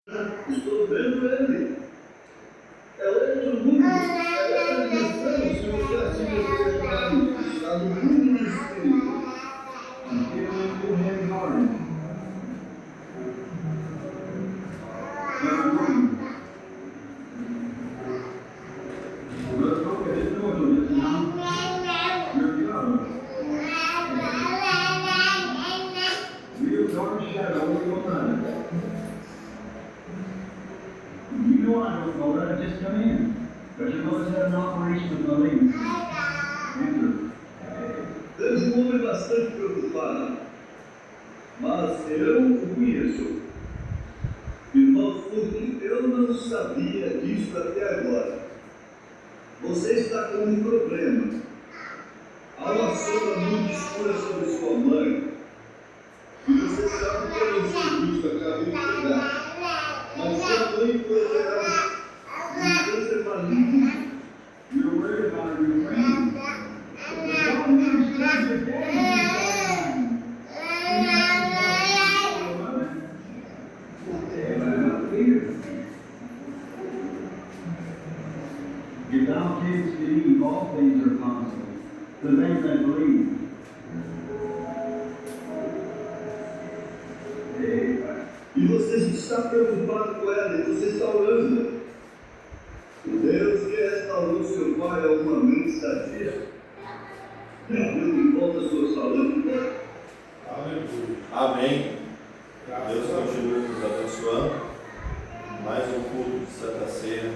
Estou vendo ele. É outro mundo. É outra dimensão. Se você assim desejar, está no mundo do espírito. You know I don't know that, I just come in. But you must have an operation of the legs. Vejo um homem bastante preocupado, mas eu o conheço. Irmãos, porque eu não sabia disso até agora. Você está com um problema. Há uma sombra muito escura sobre sua mãe. E você sabe que eu não sei disso, acabei de pegar. Mas sua mãe foi operada de câncer maligno. You're worried about your friend. But don't understand your daddy. If thou canst believe, all things are possible. To them that believe. E você está preocupado com ela, e você está orando. O Deus que restaurou seu pai a uma mente sadia, trazendo de volta a sua saúde. Aleluia. Amém. Deus continue nos abençoando. Mais um culto de Santa Ceia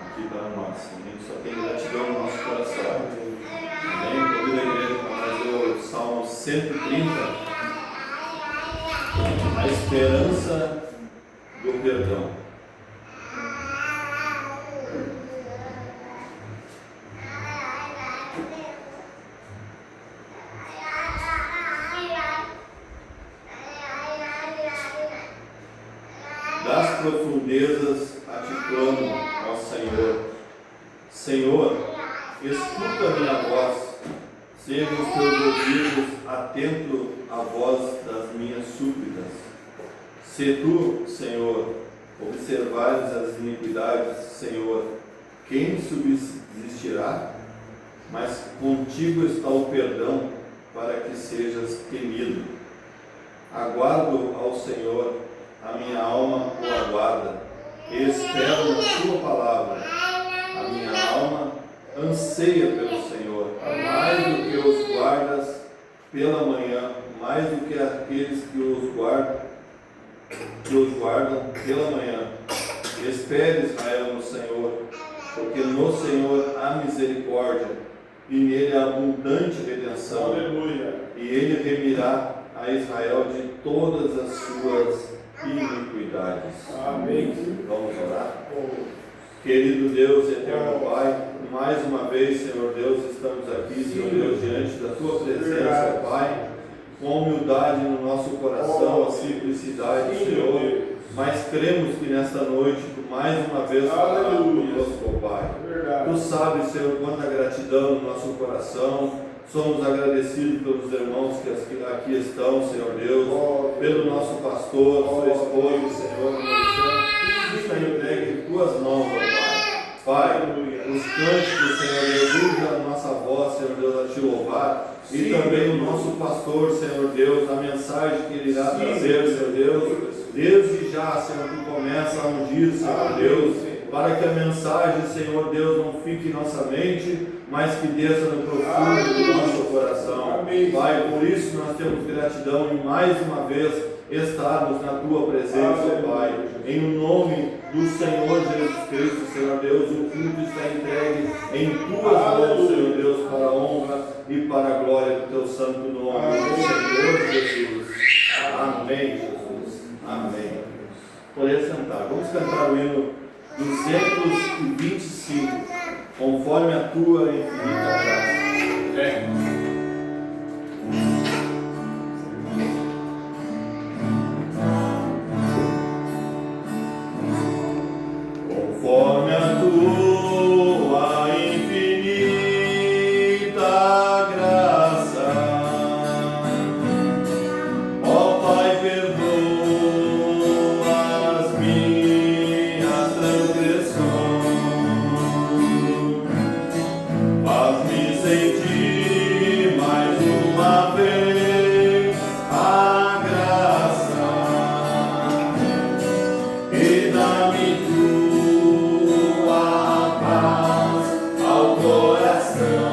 aqui para nós. A gente só tem gratidão no nosso coração. Amém. Convido a igreja para nós ler o Salmo 130. A esperança do perdão. Das profundezas a ti clamo ao Senhor. Senhor, escuta minha voz. Sejam os teus ouvidos atentos à voz das minhas súplicas. Se tu, Senhor, observares as iniquidades, Senhor, quem subsistirá? Mas contigo está o perdão, para que sejas temido. Aguardo ao Senhor, a minha alma o aguarda, e espero na tua palavra. A minha alma anseia pelo Senhor, mais do que os guardas pela manhã, mais do que aqueles que os guardam pela manhã. Espere, Israel, no Senhor, porque no Senhor há misericórdia, e nele há abundante redenção. Aleluia. E ele remirá a Israel de todas as suas iniquidades. Amém. Vamos orar. Querido Deus, eterno Pai, mais uma vez, Senhor Deus, estamos aqui, Senhor Deus, diante da tua presença, Pai, com humildade no nosso coração, a simplicidade, Senhor, mas cremos que nesta noite, tu mais uma vez falarás conosco, Pai. Tu sabes, Senhor, quanta gratidão no nosso coração. Somos agradecidos pelos irmãos que aqui estão, Senhor Deus, pelo nosso pastor, sua esposa, Senhor, tudo está entregue em tuas mãos, Pai. Pai, os cânticos, Senhor Deus, usa a nossa voz, Senhor Deus, a te louvar. E também o nosso pastor, Senhor Deus, a mensagem que ele irá trazer, Senhor Deus. Desde já, Senhor, tu começa a ungir, Senhor Deus, para que a mensagem, Senhor Deus, não fique em nossa mente, mas que desça no profundo do nosso coração. Pai, por isso nós temos gratidão em mais uma vez estarmos na tua presença, Pai. Em nome do Senhor Jesus Cristo, Senhor Deus, o culto está entregue em tuas mãos, Senhor Deus, para a honra e para a glória do teu santo nome, Senhor Jesus. Amém, Jesus. Amém. Podem sentar. Vamos cantar o hino 225, conforme a tua infinita graça. Conforme a tua infinita graça, ó Pai, perdoa Dá-me tua paz ao coração.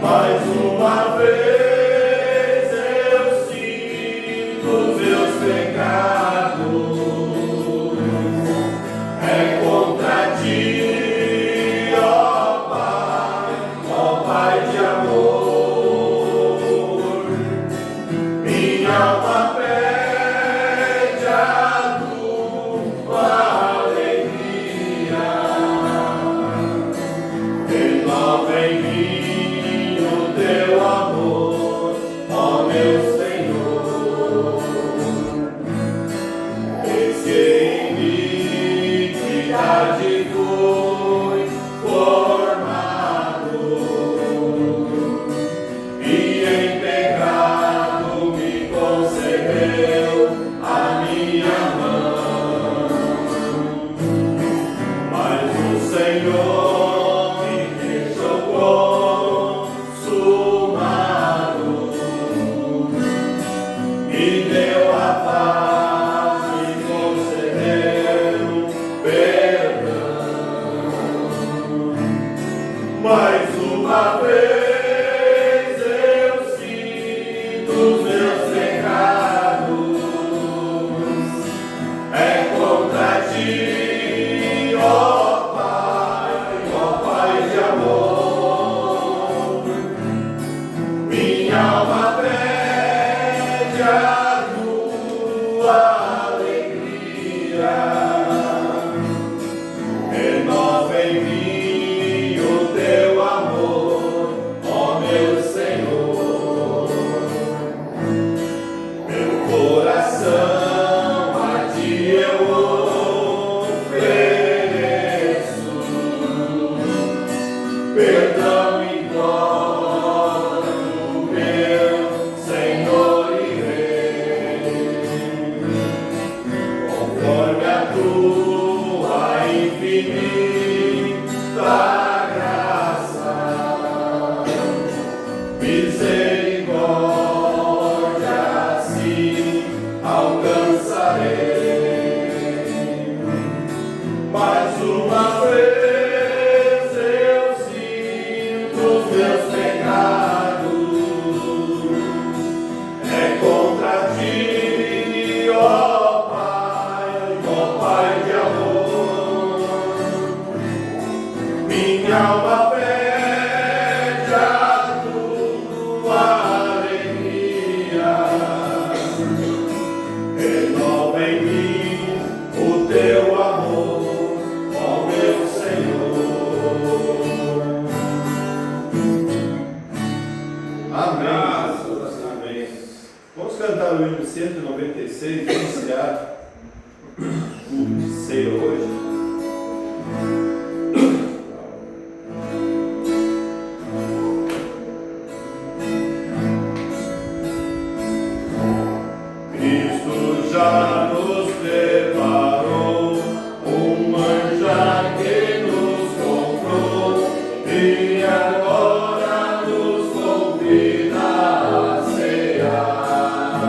Mais uma vez eu sinto os meus pecados. É contra ti, ó Pai de amor. Minha alma pede a tua alegria. Renova em mim o teu amor, ó meu Senhor. Eis que em mim iniquidade foi formado, e em pecado me concedeu a minha mão. Mas o Senhor me deixou consumado, me deu a paz, me concedeu perdão. Mais uma vez eu sinto os meus pecados. É contra ti, ó Pai de amor. Minha alma pede a tua alegria. Renova em mim o teu amor, ó meu Senhor. Meu coração a ti eu ofereço, perdão e glória, meu Senhor e Rei. Conforme a tua infinita graça, misericórdia assim alcançarei. Mais uma vez eu sinto os meus pecados. É contra ti, ó Pai de amor. Minha alma pede a tua alegria. Renova em mim o teu amor, ó meu Senhor. Amém. Amém. Vamos cantar o hino 196 e iniciar o culto de ceia hoje. Cristo já nos preparou um manjar que nos comprou e agora nos convida a cear.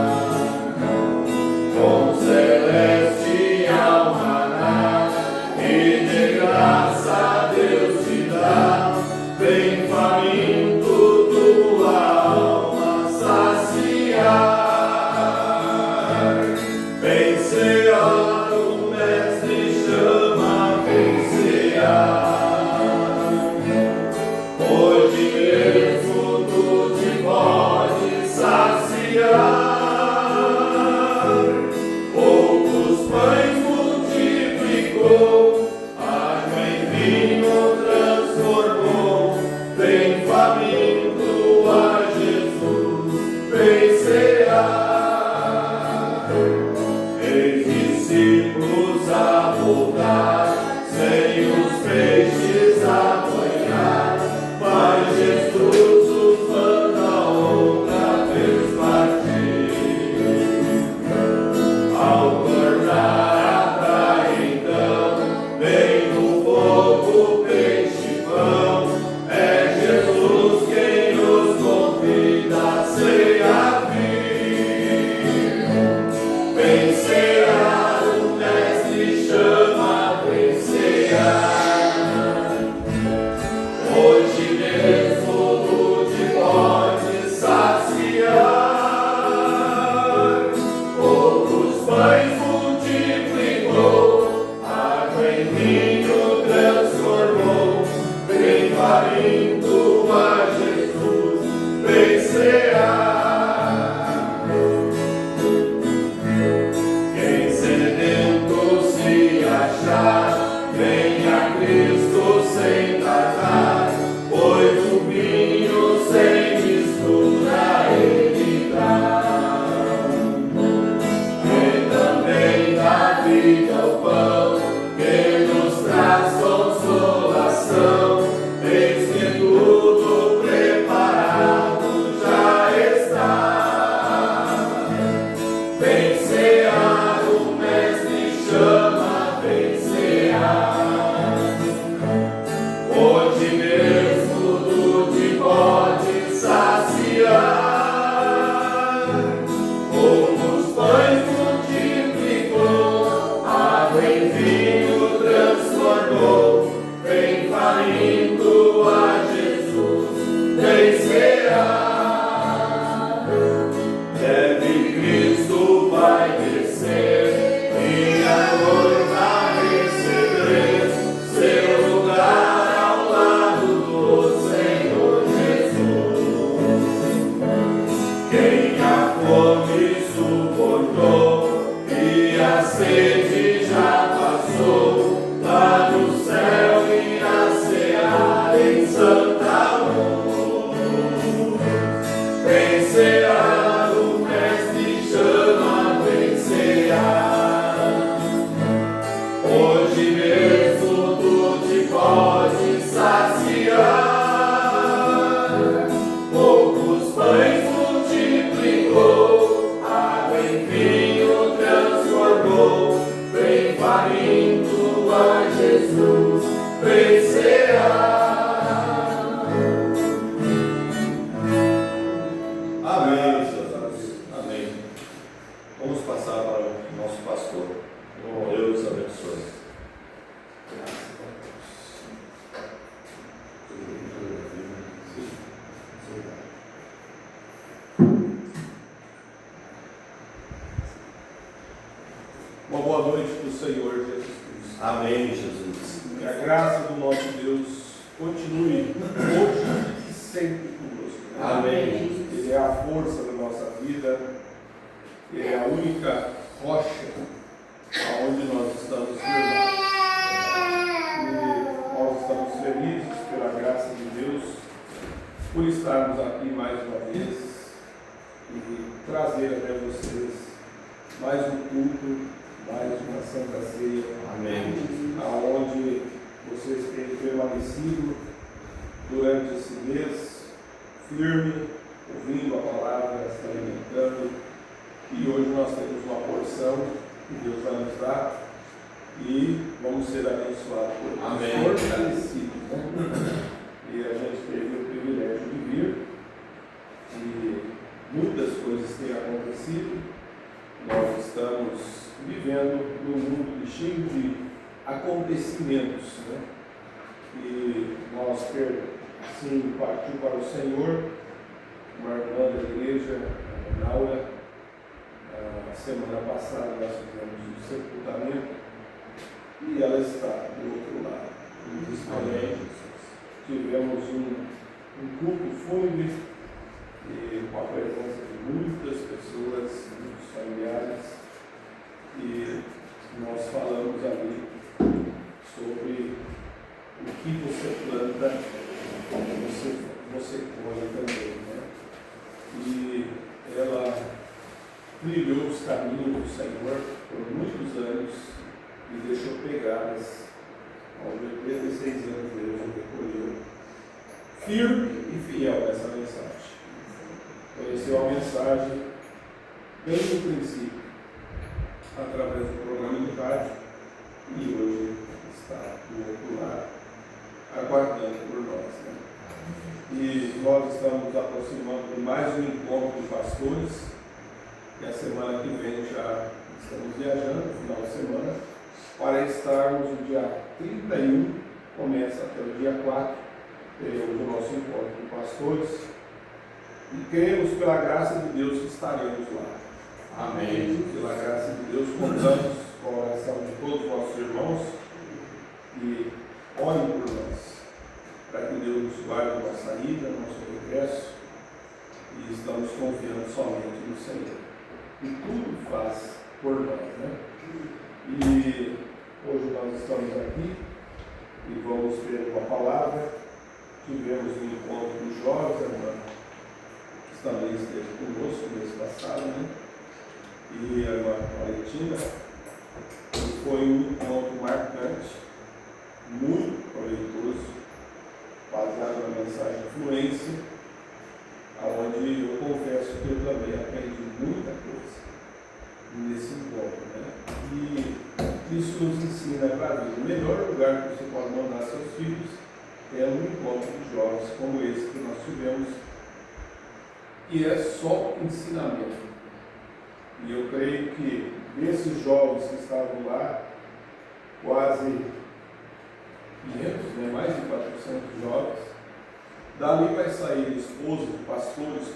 Com celestial maná e de graça Deus te dá, bem faminto tua alma saciar. Vem cear, o Mestre chama, vem cear. Hoje mesmo tu te podes saciar. Poucos pães multiplicou, água em vinho transformou. Vem faminto a Jesus, vem cear. Eis discípulos a voltar, sem os peixes apanhar, mas Jesus os manda outra vez partir. Ao tornar a praia então, vem no fogo peixe e pão. É Jesus quem nos convida a ceia vir. Vem vencerá, o Mestre chama, vencerá. Hoje mesmo tu te pode saciar, como os pães multiplicou, água em vinho transformou, vem faminto a Jesus, vencerá. Deve Cristo vai descer, minha noiva receber seu lugar ao lado do Senhor Jesus. Quem a fome suportou e a sede já passou, lá no céu irá cear em santa luz. Vencerá, o Mestre chama, vencerá. Hoje mesmo tu te pode saciar, poucos pães multiplicou, água em vinho transformou, vem faminto a Jesus, vencerá. Amém, Jesus. Amém. Vamos passar para o nosso pastor. Deus abençoe. Uma boa noite para o Senhor Jesus Cristo. Amém, Jesus. Que a graça do nosso Deus continue hoje e sempre conosco. Amém. Ele é a força da nossa vida, Ele é a única rocha aonde nós estamos firmados. E nós estamos felizes pela graça de Deus, por estarmos aqui mais uma vez e trazer até vocês mais um culto, mais uma Santa Ceia, Amém. aonde vocês têm permanecido durante esse mês firme, ouvindo a palavra, se alimentando, e hoje nós temos uma porção que Deus vai nos dar e vamos ser abençoados por Deus. Amém. Fortalecidos, né? E a gente teve o privilégio de vir, e muitas coisas têm acontecido. Nós estamos vivendo num mundo cheio de acontecimentos, né? E nós, assim, partiu para o Senhor, uma irmã da igreja, a Naura. A semana passada nós fizemos um sepultamento e ela está do outro lado. Amém. Tivemos um culto fúnebre e com a presença de muitas pessoas, muitos familiares, e nós falamos ali sobre o que você planta, você colhe também, né? E ela trilhou os caminhos do Senhor por muitos anos e deixou pegadas. Aos 86 anos Deus o recolheu firme e fiel nessa mensagem. Conheceu a mensagem bem no princípio, através do programa de rádio, e hoje está do outro lado, aguardando por nós, né? E nós estamos nos aproximando de mais um encontro de pastores, e a semana que vem já estamos viajando, no final de semana, para estarmos no dia 31, começa até o dia 4, teremos o nosso encontro de pastores, e cremos pela graça de Deus que estaremos lá. Amém. Pela graça de Deus, contamos com a oração de todos os nossos irmãos, e orem por nós, para que Deus nos guarde na nossa ida, no nosso regresso, e estamos confiando somente no Senhor. E tudo faz por nós, né? E hoje nós estamos aqui e vamos ter uma palavra. Tivemos um encontro dos jovens, a irmã que também esteve conosco no mês passado, né? E a irmã Valentina. E foi um encontro marcante, muito proveitoso, baseado na mensagem Fluência, onde eu confesso que eu também aprendi muita coisa. isso nos ensina para a vida. O melhor lugar que você pode mandar seus filhos é um encontro de jovens como esse que nós tivemos, e é só ensinamento. E eu creio que desses jovens que estavam lá, quase 500, mais de 400 jovens, dali vai sair esposos,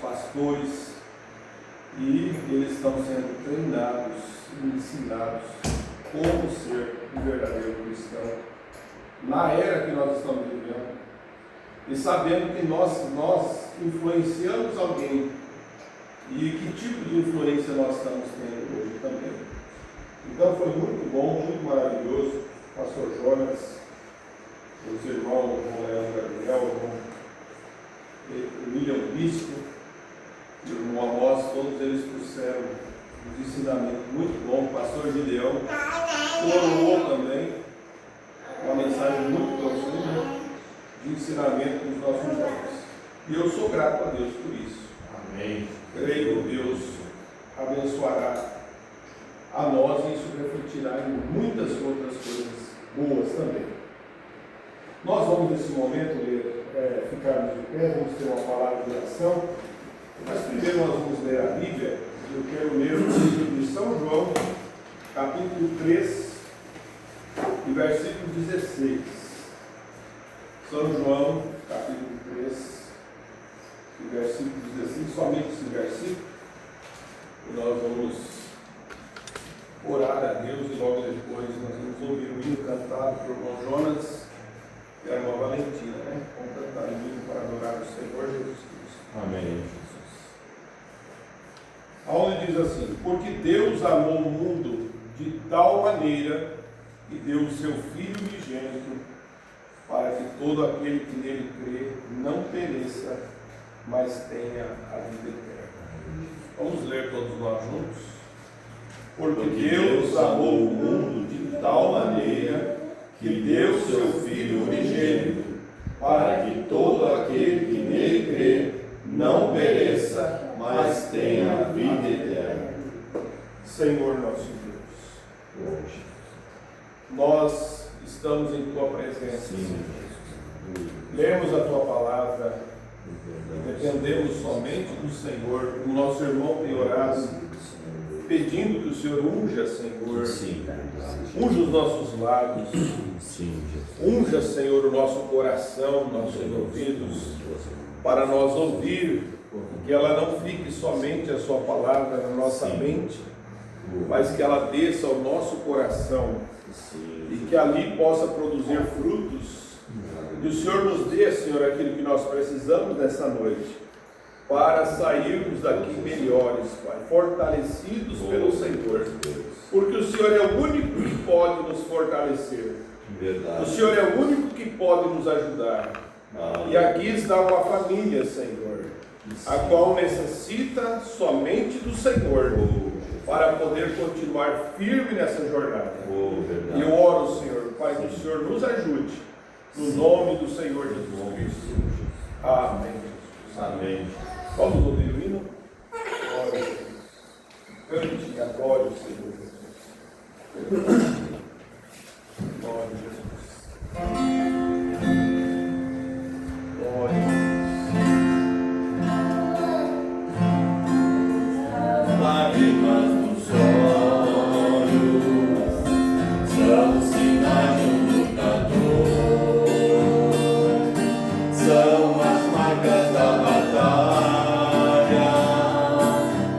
pastores, e eles estão sendo treinados e ensinados como ser um verdadeiro cristão na era que nós estamos vivendo, e sabendo que nós influenciamos alguém, e que tipo de influência nós estamos tendo hoje também. Então foi muito bom, muito maravilhoso. Pastor Jonas, os irmãos, o Leandro Gabriel, o William Bispo e o irmão Amós, todos eles trouxeram um ensinamento muito bom. O pastor Gideão coroou também uma mensagem muito profunda de ensinamento para os nossos jovens. E eu sou grato a Deus por isso. Amém. Creio que Deus abençoará a nós e isso refletirá em muitas outras coisas boas também. Nós vamos nesse momento ficarmos de pé, vamos ter uma palavra de oração, mas primeiro nós vamos ler a Bíblia. Eu quero ler o livro de São João, capítulo 3, e versículo 16. São João, capítulo 3, e versículo 16, somente esse versículo, e nós vamos orar a Deus e logo depois nós vamos ouvir o hino cantado por irmão Jonas e a irmã Valentina, Vamos cantar o hino para adorar o Senhor Jesus Cristo. Amém. Aonde diz assim: porque Deus amou o mundo de tal maneira que deu o seu Filho unigênito, para que todo aquele que nele crê não pereça, mas tenha a vida eterna. Vamos ler todos nós juntos? Porque Deus amou o mundo de tal maneira que deu o seu Filho unigênito, para que todo aquele que nele crê não pereça, mas tenha a vida eterna. Senhor nosso Deus, nós estamos em Tua presença. Lemos a Tua palavra, dependemos somente do Senhor. O nosso irmão tem orado, pedindo que o Senhor unja, Senhor, unja os nossos lábios, unja, Senhor, o nosso coração, nossos ouvidos, para nós ouvir, que ela não fique somente a Sua palavra na nossa mente, mas que ela desça ao nosso coração e que ali possa produzir frutos. E o Senhor nos dê, Senhor, aquilo que nós precisamos nessa noite, para sairmos daqui melhores, Pai, fortalecidos pelo Senhor, porque o Senhor é o único que pode nos fortalecer. O Senhor é o único que pode nos ajudar. E aqui está uma família, Senhor, a qual necessita somente do Senhor para poder continuar firme nessa jornada. E eu oro, Senhor, Pai, que o Senhor nos ajude, no nome do Senhor Jesus Cristo. Amém. Amém. Vamos ouvir o hino? Glória a Deus. Cante e adore o Senhor Jesus. Glória a Jesus. Glória a Deus. Lágrimas nos olhos são sinais de um lutador, são as marcas da batalha,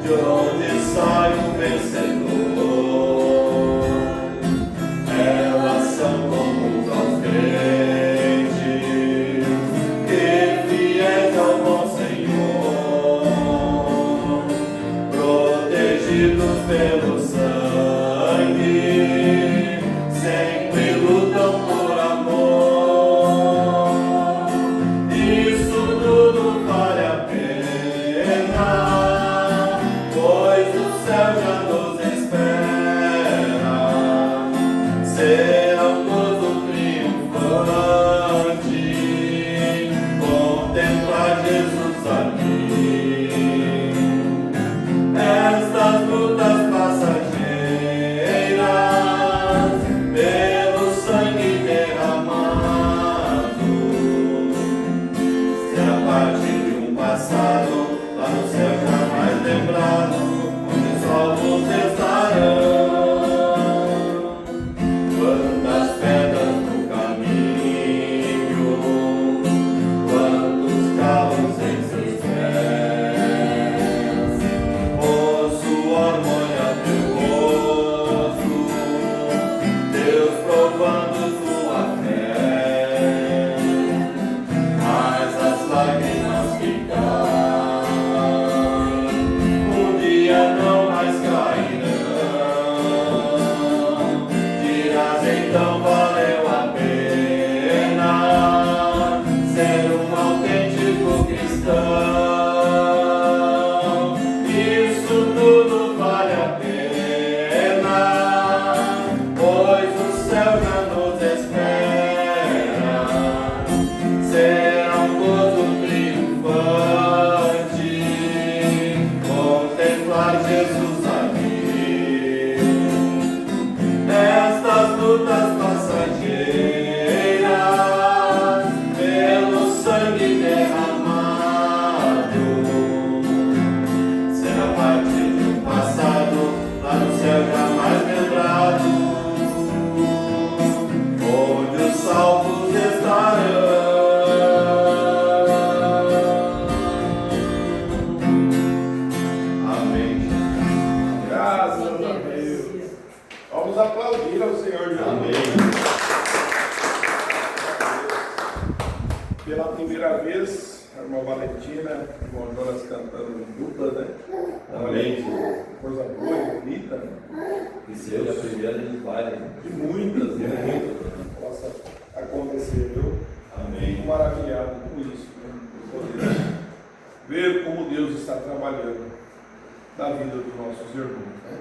de onde sai um vencedor. Vamos aplaudir ao Senhor Jesus. Amém. Pela primeira vez, a irmã Valentina, o irmão Jonas cantando em dupla, né? Amém. Coisa boa e bonita, né? Que seja a primeira de várias. De muitas, né? Possa acontecer, viu? Amém. Fico maravilhado com isso, né? Por poder ver como Deus está trabalhando na vida dos nossos irmãos, né?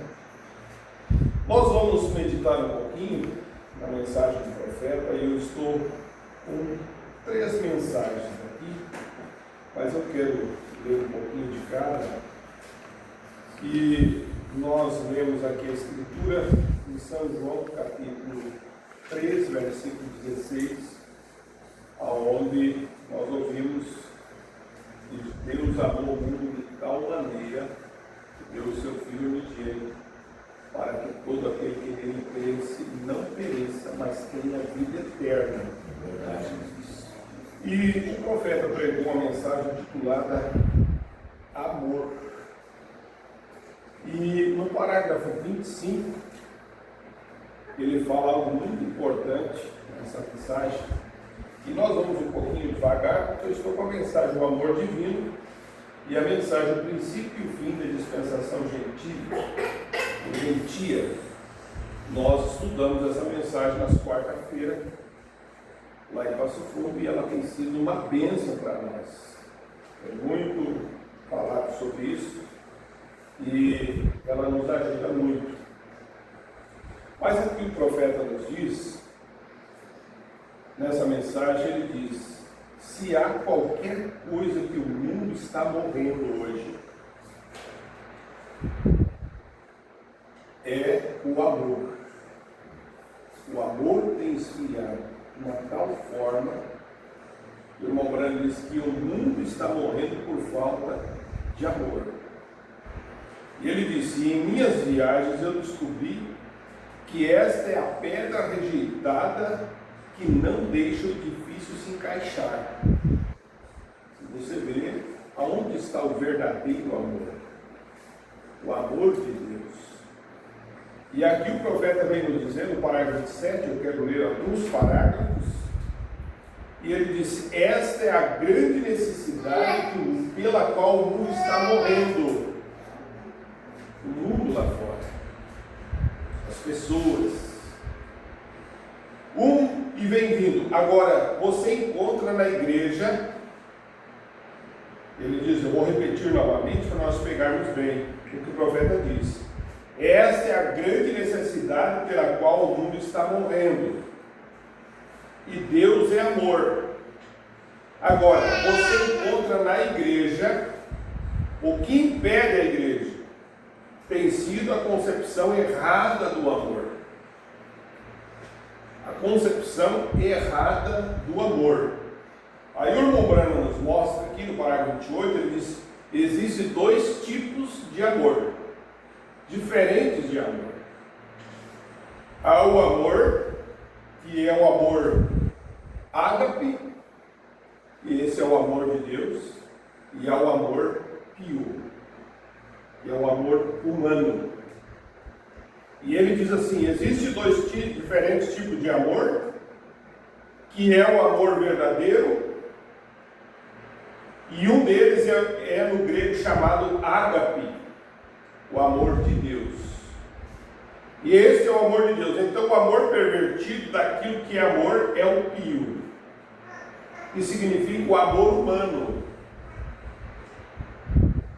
Nós vamos meditar um pouquinho na mensagem do profeta e eu estou com 3 mensagens aqui, mas eu quero ler um pouquinho de cada. E nós lemos aqui a Escritura em São João, capítulo 3, versículo 16, aonde nós ouvimos que Deus amou o mundo de tal maneira que deu o seu Filho unigênito, para que todo aquele que nele cresce não pereça, mas tenha vida eterna. Verdade. E o profeta pregou uma mensagem titulada Amor. E no parágrafo 25, ele fala algo muito importante nessa mensagem. E nós vamos um pouquinho devagar, porque eu estou com a mensagem do amor divino e a mensagem do princípio e o fim da dispensação gentia. Nós estudamos essa mensagem nas quarta-feiras, lá em Passo Fundo, e ela tem sido uma bênção para nós. É muito falado sobre isso e ela nos ajuda muito. Mas aqui o profeta nos diz, nessa mensagem ele diz: se há qualquer coisa que o mundo está morrendo hoje, é o amor. O amor tem esfriado de uma tal forma, o irmão Branco diz que o mundo está morrendo por falta de amor. E ele disse: em minhas viagens eu descobri que esta é a pedra rejeitada que não deixa o edifício se encaixar. Você vê aonde está o verdadeiro amor, o amor de Deus. E aqui o profeta vem nos dizer, no parágrafo 27, eu quero ler alguns parágrafos, e ele disse: esta é a grande necessidade pela qual o mundo está morrendo. O mundo lá fora, as pessoas. E vem vindo. Agora, você encontra na igreja, ele diz, eu vou repetir novamente para nós pegarmos bem o que o profeta diz. Esta é a grande necessidade pela qual o mundo está morrendo. E Deus é amor. Agora, você encontra na igreja, o que impede a igreja tem sido a concepção errada do amor. A concepção errada do amor. Aí o irmão Branham nos mostra aqui no parágrafo 28, ele diz: existem 2 tipos de amor, diferentes de amor. Há o amor, que é o amor ágape, e esse é o amor de Deus, e há o amor pio, que é o amor humano. E ele diz assim: existem 2 diferentes tipos de amor, que é o amor verdadeiro, e um deles é no grego chamado ágape, o amor de Deus. E esse é o amor de Deus. Então o amor pervertido daquilo que é amor é o pio, que significa o amor humano.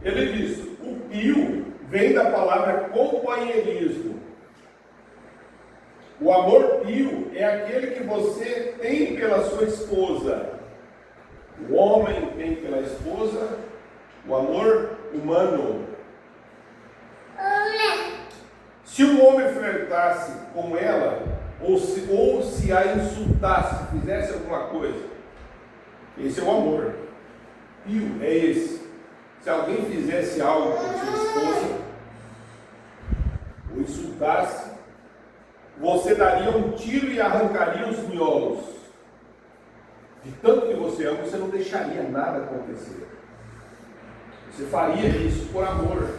Ele diz, o pio vem da palavra companheirismo. O amor pio é aquele que você tem pela sua esposa. O homem tem pela esposa o amor humano. Se um homem flertasse com ela, ou se a insultasse, fizesse alguma coisa, esse é o amor. Pio é esse. Se alguém fizesse algo com sua esposa, ou insultasse, você daria um tiro e arrancaria os miolos. De tanto que você ama, você não deixaria nada acontecer. Você faria isso por amor.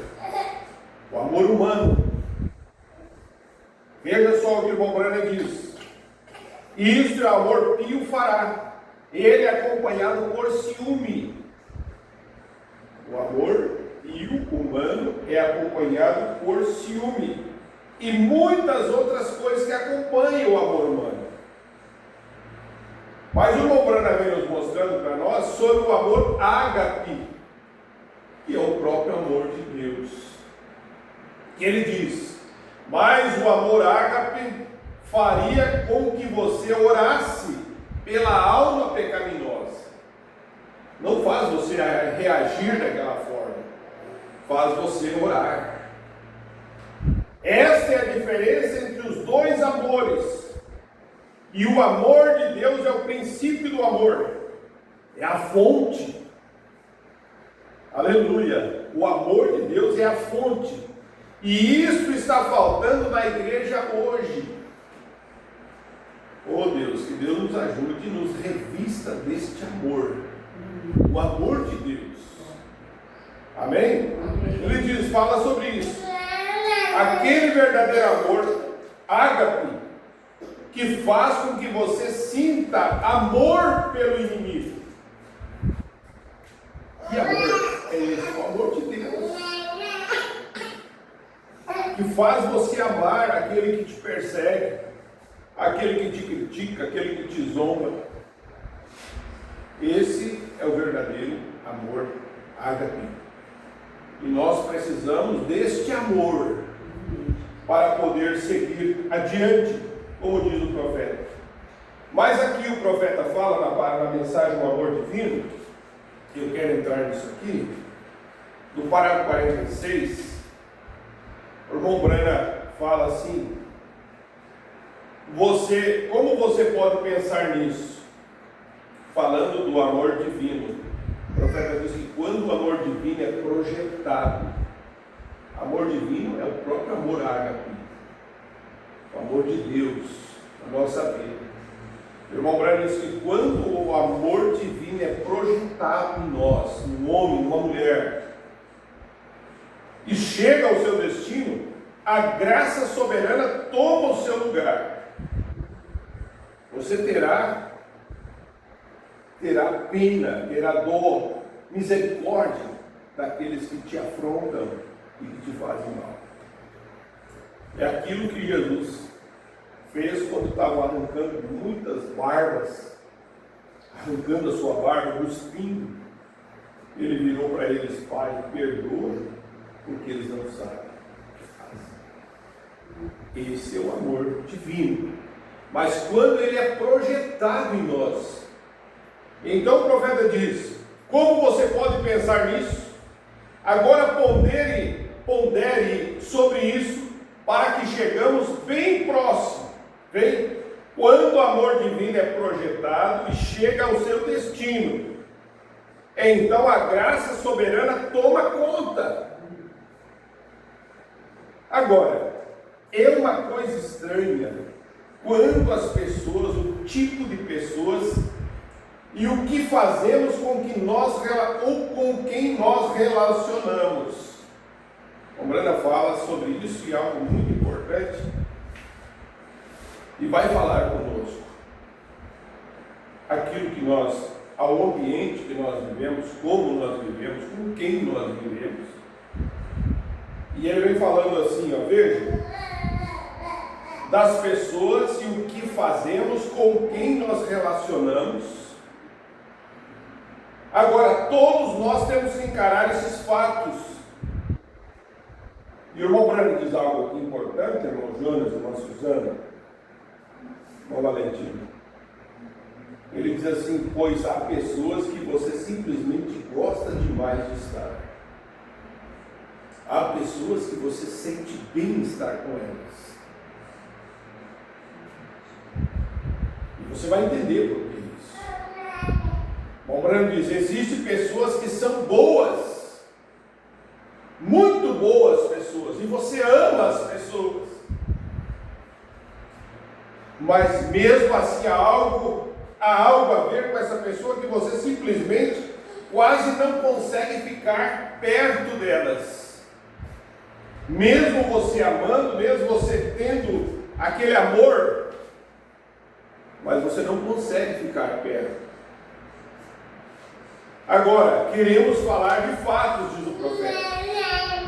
O amor humano. Veja só o que o irmão Brana diz. Isto é o amor pio fará. Ele é acompanhado por ciúme. O amor pio humano é acompanhado por ciúme. E muitas outras coisas que acompanham o amor humano. Mas o irmão Brana vem nos mostrando para nós sobre o amor ágape, que é o próprio amor de Deus. Que ele diz: mas o amor ágape faria com que você orasse pela alma pecaminosa. Não faz você reagir daquela forma, faz você orar. Esta é a diferença entre os dois amores. E o amor de Deus é o princípio do amor, é a fonte. Aleluia! O amor de Deus é a fonte. E isso está faltando na igreja hoje. Oh Deus, que Deus nos ajude e nos revista deste amor. O amor de Deus. Amém? Ele diz, fala sobre isso. Aquele verdadeiro amor, ágape, que faz com que você sinta amor pelo inimigo. Que amor é esse? O amor de Deus. Que faz você amar aquele que te persegue, aquele que te critica, aquele que te zomba. Esse é o verdadeiro amor ágape. E nós precisamos deste amor para poder seguir adiante, como diz o profeta. Mas aqui o profeta fala na mensagem do amor divino, eu quero entrar nisso aqui, no parágrafo 46, o irmão Brana fala assim: como você pode pensar nisso? Falando do amor divino. O profeta diz que quando o amor divino é projetado, amor divino é o próprio amor ágape, o amor de Deus na nossa vida. O irmão Brana diz que quando o amor divino é projetado em nós, num homem, numa mulher, e chega ao seu destino, a graça soberana toma o seu lugar. Você terá pena, terá dor, misericórdia daqueles que te afrontam e que te fazem mal. É aquilo que Jesus fez quando estava arrancando muitas barbas, arrancando a sua barba, cuspindo. Ele virou para eles: Pai, perdoa, porque eles não sabem o que fazem. Esse é o amor divino. Mas quando ele é projetado em nós, então o profeta diz: como você pode pensar nisso? Agora pondere sobre isso, para que chegamos bem próximo. Bem, quando o amor divino é projetado e chega ao seu destino, então a graça soberana toma conta. Agora, é uma coisa estranha quando as pessoas, o tipo de pessoas e o que fazemos com quem nós relacionamos. O Brana fala sobre isso e é algo muito importante, e vai falar conosco aquilo que nós, ao ambiente que nós vivemos, como nós vivemos, com quem nós vivemos. E ele vem falando assim, ó, veja, das pessoas e o que fazemos, com quem nós relacionamos. Agora, todos nós temos que encarar esses fatos. E o irmão Brana diz algo aqui importante, irmão Jonas, irmã Suzana, irmão Valentino. Ele diz assim: pois há pessoas que você simplesmente gosta demais de estar. Há pessoas que você sente bem estar com elas. E você vai entender por que isso. O Brana diz: existem pessoas que são boas, muito boas pessoas, e você ama as pessoas, mas mesmo assim há algo a ver com essa pessoa que você simplesmente quase não consegue ficar perto delas. Mesmo você amando, mesmo você tendo aquele amor, mas você não consegue ficar perto. Agora, queremos falar de fatos, diz o profeta.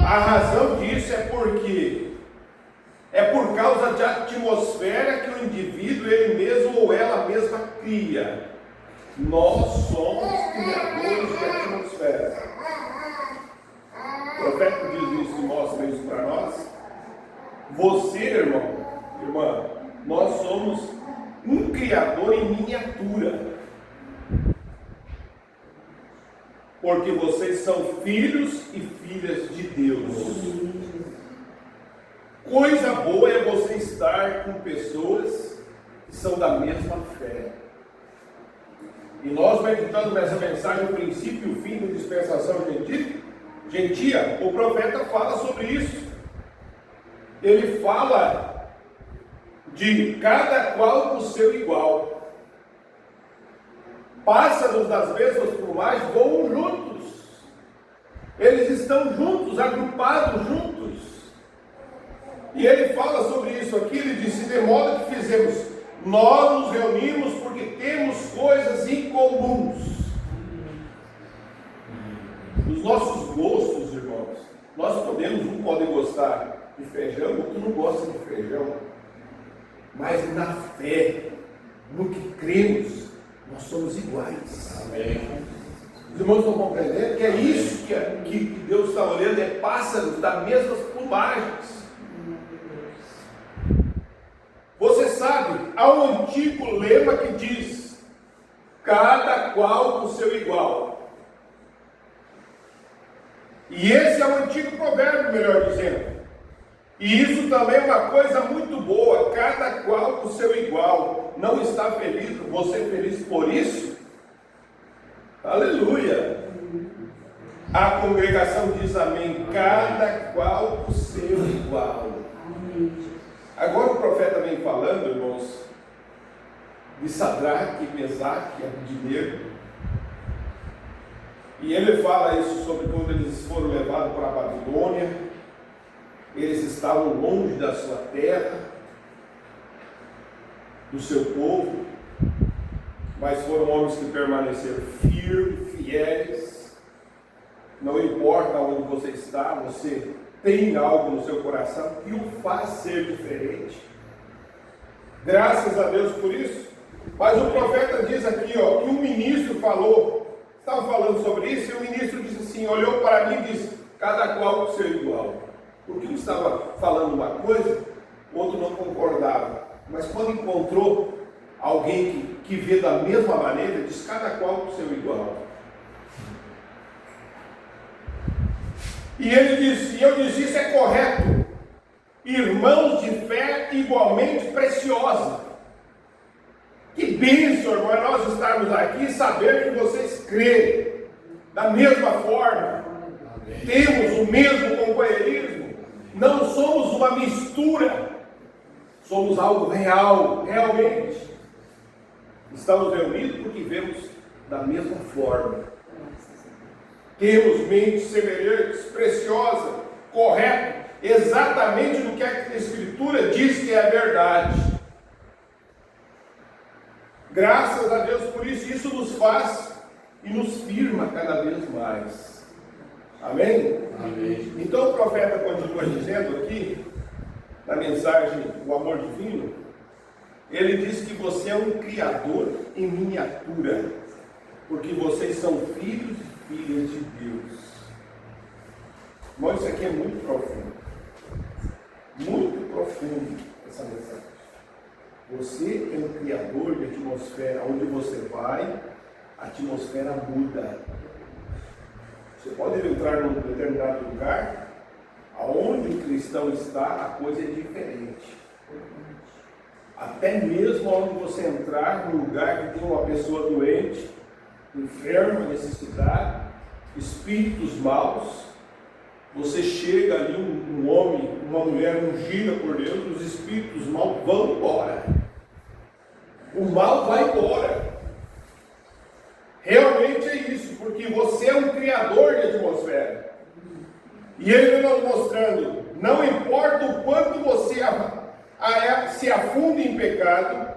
A razão disso é porque é por causa da atmosfera que o indivíduo, ele mesmo ou ela mesma cria. Nós somos criadores de atmosfera. O profeta diz isso e mostra isso para nós. Você, irmão, irmã, nós somos um criador em miniatura. Porque vocês são filhos e filhas de Deus. Coisa boa é você estar com pessoas que são da mesma fé. E nós, meditando nessa mensagem, o princípio e o fim da dispensação gentia, o profeta fala sobre isso. Ele fala de cada qual com o seu igual. Pássaros das mesmas plumagens voam juntos. Eles estão juntos, agrupados juntos. E ele fala sobre isso aqui, ele disse, de modo que fizemos, nós nos reunimos porque temos coisas incomuns. Os nossos gostos, irmãos, nós podemos, um pode gostar de feijão, outro não gosta de feijão. Mas na fé, no que cremos, nós somos iguais. Amém. Os irmãos estão compreendendo que é isso que Deus está olhando, é pássaros das mesmas plumagens. Você sabe, há um antigo lema que diz, cada qual com seu igual. E esse é o antigo provérbio, melhor dizendo. E isso também é uma coisa muito boa, cada qual com seu igual. Não está feliz, você feliz por isso? Aleluia! A congregação diz amém, cada qual com seu igual. Agora o profeta vem falando, irmãos, de Sadraque, Mesaque e Abednego. E ele fala isso sobre quando eles foram levados para a Babilônia. Eles estavam longe da sua terra, do seu povo, mas foram homens que permaneceram firmes, fiéis. Não importa onde você está, você tem algo no seu coração que o faz ser diferente. Graças a Deus por isso. Mas o profeta diz aqui, que o ministro falou, estava falando sobre isso, e o ministro disse assim, olhou para mim e disse, cada qual com seu igual. Porque um estava falando uma coisa, o outro não concordava. Mas quando encontrou alguém que vê da mesma maneira, diz cada qual com seu igual. E ele disse, e eu disse, isso é correto. Irmãos de fé igualmente preciosa. Que bênção, irmão, é nós estarmos aqui e saber que vocês creem da mesma forma. Amém. Temos o mesmo companheirismo. Não somos uma mistura. Somos algo real, realmente. Estamos reunidos porque vemos da mesma forma. Temos mentes semelhantes, preciosas, corretas, exatamente no que a Escritura diz que é a verdade. Graças a Deus por isso, isso nos faz e nos firma cada vez mais. Amém? Amém. Então o profeta continua dizendo aqui, na mensagem O Amor Divino, ele diz que você é um criador em miniatura, porque vocês são filhos e filhas de Deus. Irmão, isso aqui é muito profundo. Muito profundo essa mensagem. Você é um criador de atmosfera. Onde você vai, a atmosfera muda. Você pode entrar num determinado lugar, aonde o cristão está, a coisa é diferente. Até mesmo onde você entrar num lugar que tem uma pessoa doente, enferma, necessidade, espíritos maus, você chega ali, um homem, uma mulher ungida por Deus, os espíritos maus vão embora. O mal vai embora. Realmente é isso, porque você é um criador de atmosfera. E ele vem nos mostrando, não importa o quanto você se afunde em pecado,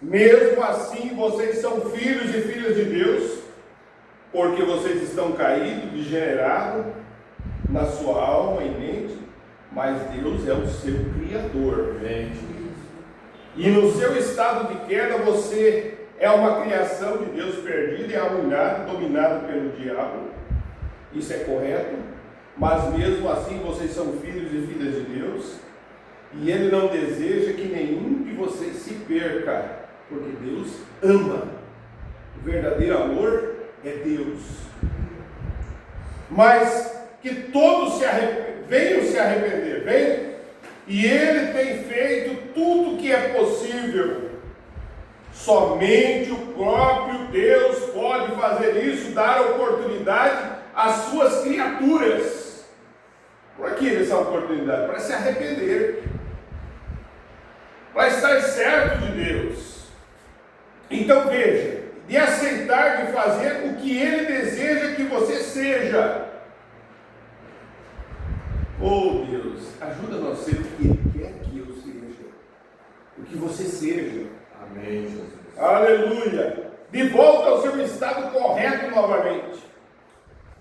mesmo assim vocês são filhos e filhas de Deus, porque vocês estão caídos, degenerados na sua alma e mente, mas Deus é o seu Criador. E no seu estado de queda, você é uma criação de Deus perdida e arruinada, dominada pelo diabo. Isso é correto, mas mesmo assim vocês são filhos e filhas de Deus, e Ele não deseja que nenhum de vocês se perca, porque Deus ama. O verdadeiro amor é Deus. Mas que todos venham se arrepender, venham. E Ele tem feito tudo o que é possível. Somente o próprio Deus pode fazer isso, dar oportunidade às suas criaturas. Por que essa oportunidade? Para se arrepender, para estar certo de Deus. Então veja, de aceitar de fazer o que Ele deseja que você seja. Oh Deus, ajuda-nos a ser o que Ele quer que eu seja, o que você seja. Amém, Jesus. Aleluia! De volta ao seu estado correto novamente.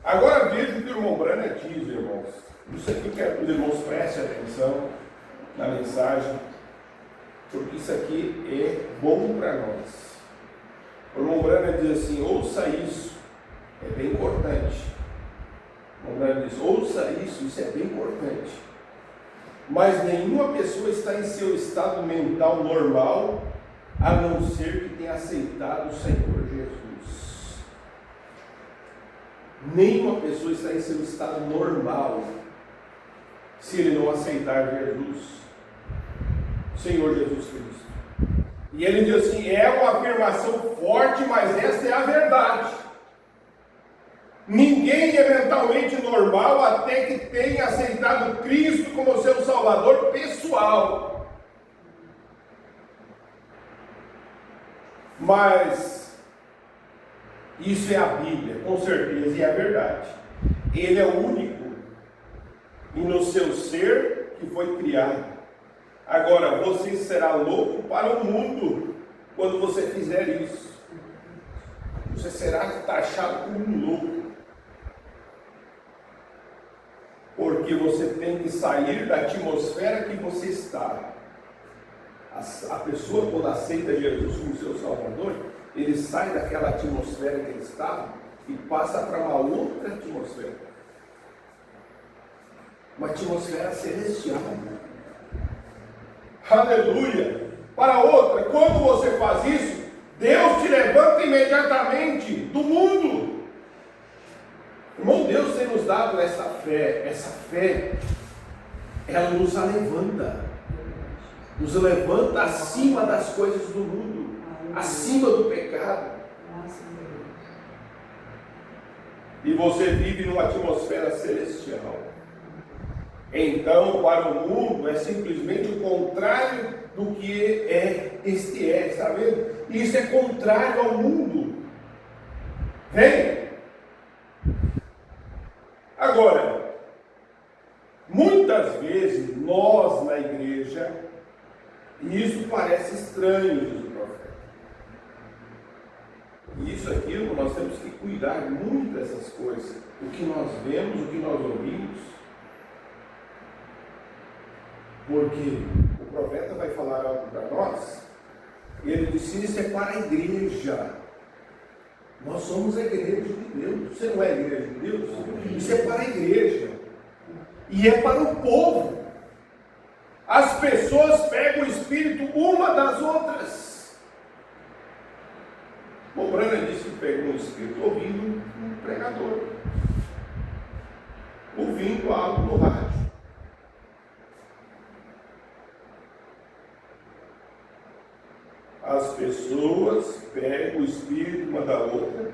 Agora veja o que o irmão Branham diz, irmãos. Isso aqui eu quero que os irmãos prestem atenção na mensagem, porque isso aqui é bom para nós. O irmão Branham diz assim: ouça isso, é bem importante. O irmão Branham diz: ouça isso é bem importante. Mas nenhuma pessoa está em seu estado mental normal, a não ser que tenha aceitado o Senhor Jesus. Nenhuma pessoa está em seu estado normal, se ele não aceitar Jesus, Senhor Jesus Cristo. E ele diz assim: é uma afirmação forte, mas esta é a verdade. Ninguém é mentalmente normal até que tenha aceitado Cristo como seu Salvador pessoal. Mas isso é a Bíblia, com certeza, e é a verdade. Ele é o único e no seu ser que foi criado. Agora, você será louco para o mundo quando você fizer isso. Você será taxado como um louco. Porque você tem que sair da atmosfera que você está. A pessoa, quando aceita Jesus como seu Salvador, ele sai daquela atmosfera que ele estava e passa para uma outra atmosfera. Uma atmosfera celestial. Aleluia! Para outra, quando você faz isso, Deus te levanta imediatamente do mundo. Irmão, Deus tem nos dado essa fé, ela nos levanta acima das coisas do mundo, acima do pecado. E você vive numa atmosfera celestial. Então, para o mundo é simplesmente o contrário do que está vendo? Isso é contrário ao mundo. Vem? Agora, muitas vezes nós na igreja, e isso parece estranho, diz o profeta. E isso aqui, nós temos que cuidar muito dessas coisas. O que nós vemos, o que nós ouvimos. Porque o profeta vai falar algo para nós. E ele disse: isso é para a igreja. Nós somos a igreja de Deus. Você não é a igreja de Deus? Isso é para a igreja. E é para o povo. As pessoas pegam o espírito uma das outras. O Branham disse que pegou o espírito ouvindo um pregador, ouvindo algo no rádio. As pessoas pegam o espírito uma da outra,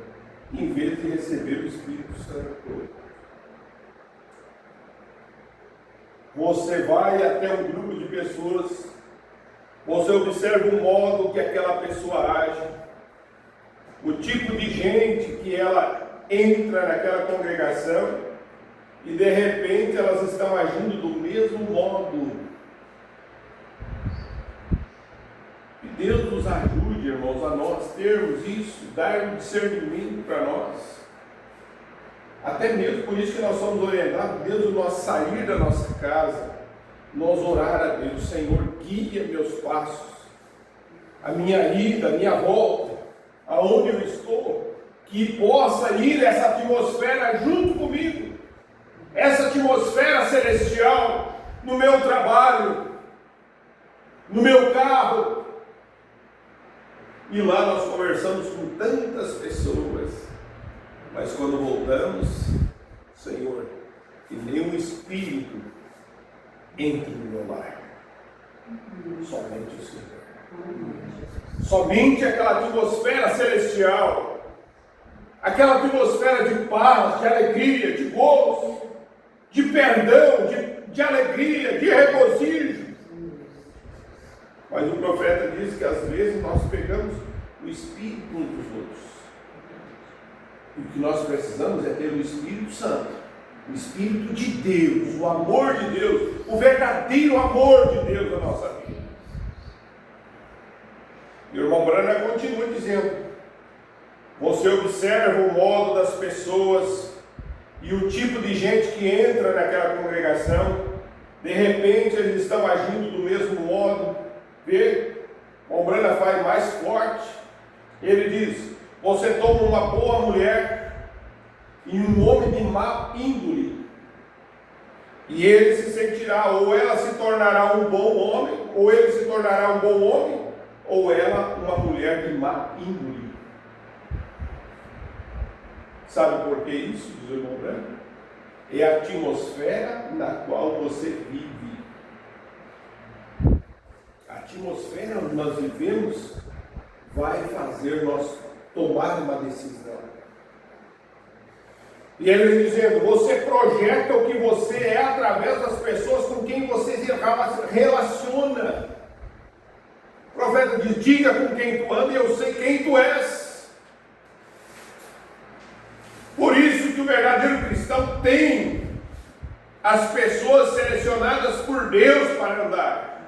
em vez de receber o Espírito Santo. Você vai até um grupo de pessoas, você observa o modo que aquela pessoa age, o tipo de gente que ela entra naquela congregação, e de repente elas estão agindo do mesmo modo. Deus nos ajude, irmãos, a nós termos isso, dar um discernimento para nós. Até mesmo por isso que nós somos orientados, Deus, o nosso sair da nossa casa, nós orar a Deus, Senhor, guia meus passos, a minha ida, a minha volta, aonde eu estou, que possa ir essa atmosfera junto comigo, essa atmosfera celestial, no meu trabalho, no meu carro. E lá nós conversamos com tantas pessoas, mas quando voltamos, Senhor, que nenhum espírito entre no meu lar, somente o Senhor. Somente aquela atmosfera celestial, aquela atmosfera de paz, de alegria, de gozo, de perdão, de alegria, de regozijo. Mas o profeta diz que às vezes nós pegamos o espírito uns dos outros. E o que nós precisamos é ter o Espírito Santo, o Espírito de Deus, o amor de Deus, o verdadeiro amor de Deus na nossa vida. E o irmão Branham continua dizendo: você observa o modo das pessoas e o tipo de gente que entra naquela congregação, de repente eles estão agindo do mesmo modo. Vê? O irmão Branham faz mais forte. Ele diz: você toma uma boa mulher e um homem de má índole, e ele se sentirá, ou ela se tornará um bom homem, ou ele se tornará um bom homem, ou ela uma mulher de má índole. Sabe por que isso, diz o irmão Branham? É a atmosfera na qual você vive. A atmosfera onde nós vivemos vai fazer nós tomar uma decisão. E ele vem dizendo: você projeta o que você é através das pessoas com quem você se relaciona. O profeta diz: diga com quem tu anda e eu sei quem tu és. Por isso que o verdadeiro cristão tem as pessoas selecionadas por Deus para andar,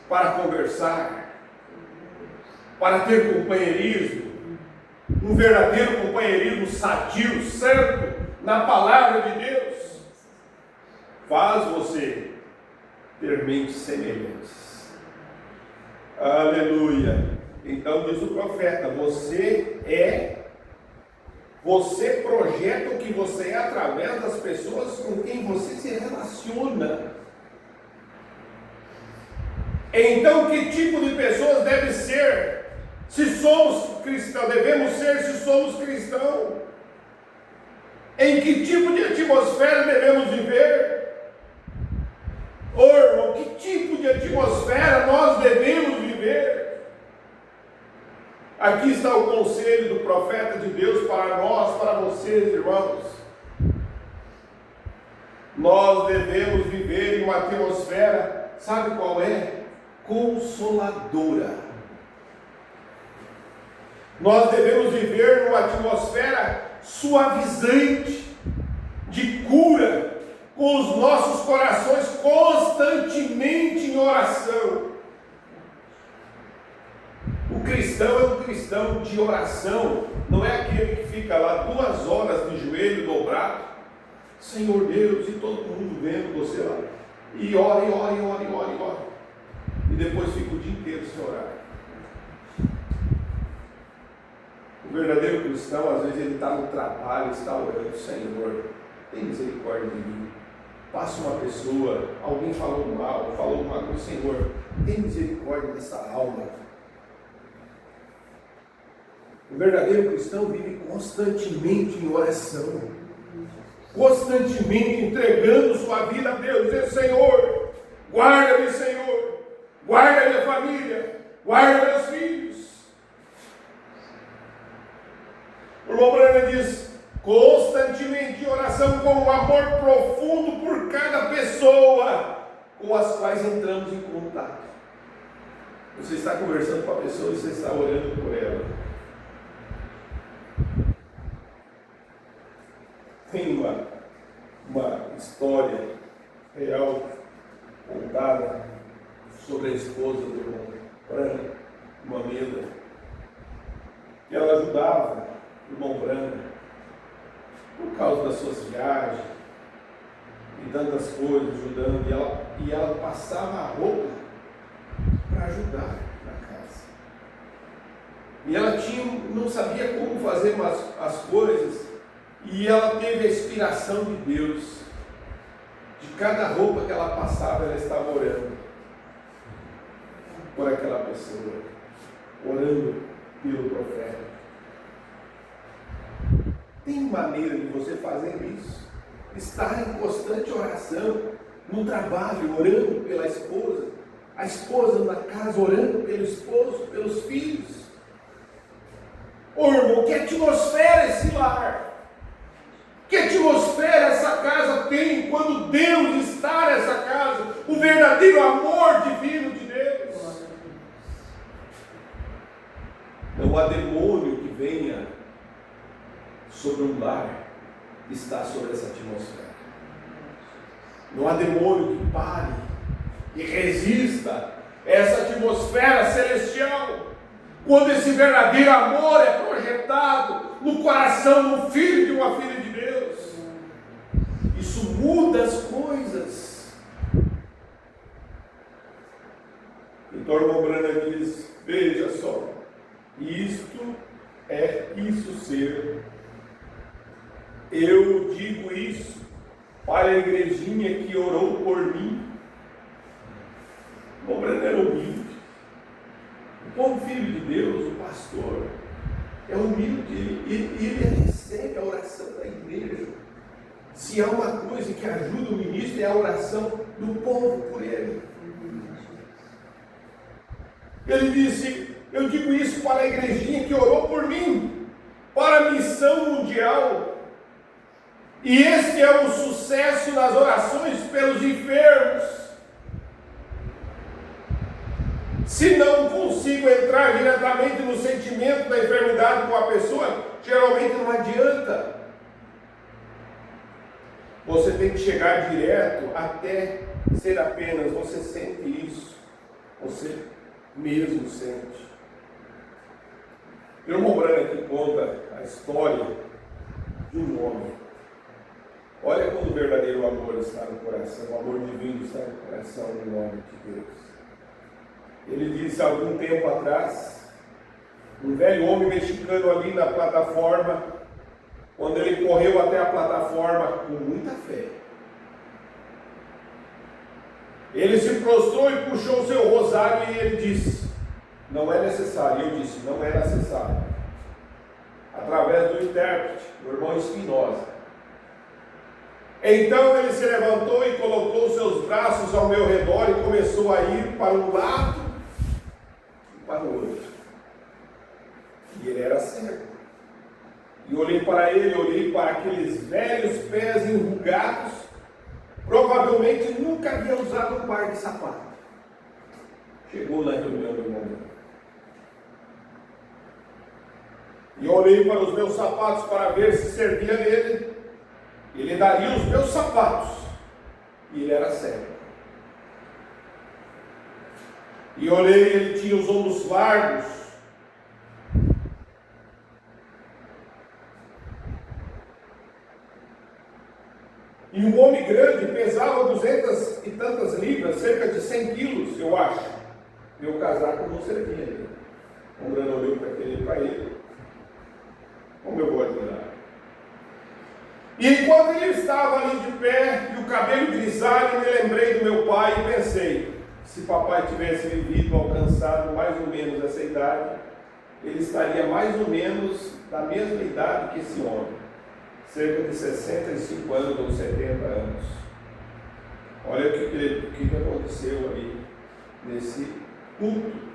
para conversar, para ter companheirismo, um verdadeiro companheirismo sadio, santo, na palavra de Deus, faz você ter mentes semelhantes. Aleluia! Então diz o profeta: você projeta o que você é através das pessoas com quem você se relaciona. Então, que tipo de pessoas deve ser? Se somos cristãos, devemos ser se somos cristãos. Em que tipo de atmosfera devemos viver? Ô irmão, que tipo de atmosfera nós devemos viver? Aqui está o conselho do profeta de Deus para nós, para vocês, irmãos. Nós devemos viver em uma atmosfera, sabe qual é? Consoladora. Nós devemos viver numa atmosfera suavizante, de cura, com os nossos corações constantemente em oração. O cristão é um cristão de oração, não é aquele que fica lá 2 horas de joelho dobrado, Senhor Deus, e todo mundo vendo você lá, e ora, e depois fica o dia inteiro sem orar. O verdadeiro cristão, às vezes, ele está no trabalho, está orando: Senhor, tem misericórdia de mim. Passa uma pessoa, alguém falou mal, falou uma coisa: Senhor, tem misericórdia dessa alma. O verdadeiro cristão vive constantemente em oração, constantemente entregando sua vida a Deus, dizendo: Senhor, guarda-me, Senhor, guarda minha família, guarda meus filhos. O irmão Branham diz: constantemente em oração, com um amor profundo por cada pessoa com as quais entramos em contato. Você está conversando com a pessoa e você está orando por ela. Tem uma história real contada sobre a esposa do irmão Brana, uma amiga, que ela ajudava o irmão Brana por causa das suas viagens e tantas coisas, ajudando, e ela passava a roupa para ajudar na casa. E ela não sabia como fazer as coisas, e ela teve a inspiração de Deus. De cada roupa que ela passava, ela estava orando por aquela pessoa, orando pelo profeta. Tem maneira de você fazer isso? Estar em constante oração, no trabalho, orando pela esposa, a esposa na casa orando pelo esposo, pelos filhos. Ô irmão, que atmosfera esse lar? Que atmosfera essa casa tem quando Deus está nessa casa? O verdadeiro amor divino de Deus. Não há demônio que venha sobre um lar que está sobre essa atmosfera. Não há demônio que pare e resista essa atmosfera celestial. Quando esse verdadeiro amor é projetado no coração de um filho e de uma filha de Deus, isso muda as coisas. Então o irmão Brana diz: veja só, isto é isso ser. Eu digo isso para a igrejinha que orou por mim. O irmão Brana era humilde. O povo filho de Deus, o pastor, é humilde, ele recebe a oração da igreja. Se há uma coisa que ajuda o ministro, é a oração do povo por ele. Ele disse: eu digo isso para a igrejinha que orou por mim, para a missão mundial. E este é o sucesso nas orações pelos enfermos. Se não consigo entrar diretamente no sentimento da enfermidade com a pessoa, geralmente não adianta. Você tem que chegar direto até ser apenas, você sente isso. Você mesmo sente. O irmão Brana aqui conta a história de um homem. Olha quando o verdadeiro amor está no coração, o amor divino está no coração do homem de Deus. Ele disse há algum tempo atrás, um velho homem mexicano ali na plataforma, quando ele correu até a plataforma com muita fé, ele se prostrou e puxou o seu rosário e ele disse: não é necessário. Eu disse: não é necessário. Através do intérprete, o irmão Espinosa. Então ele se levantou e colocou seus braços ao meu redor e começou a ir para um lado para o outro. E ele era cego. E olhei para ele, olhei para aqueles velhos pés enrugados. Provavelmente nunca havia usado um par de sapato. Chegou na reunião do irmão. E olhei para os meus sapatos para ver se servia nele. Ele daria os meus sapatos. E ele era cego. E olhei, ele tinha os ombros largos. E um homem grande, pesava 200 e tantas libras, cerca de 100 quilos, eu acho. Meu casaco não servia ali. O Brana olhou para ele. Como eu vou ajudar? E enquanto ele estava ali de pé, e o cabelo grisalho, me lembrei do meu pai e pensei: se papai tivesse vivido, alcançado mais ou menos essa idade, ele estaria mais ou menos da mesma idade que esse homem, cerca de 65 anos ou 70 anos. Olha o que aconteceu ali nesse culto.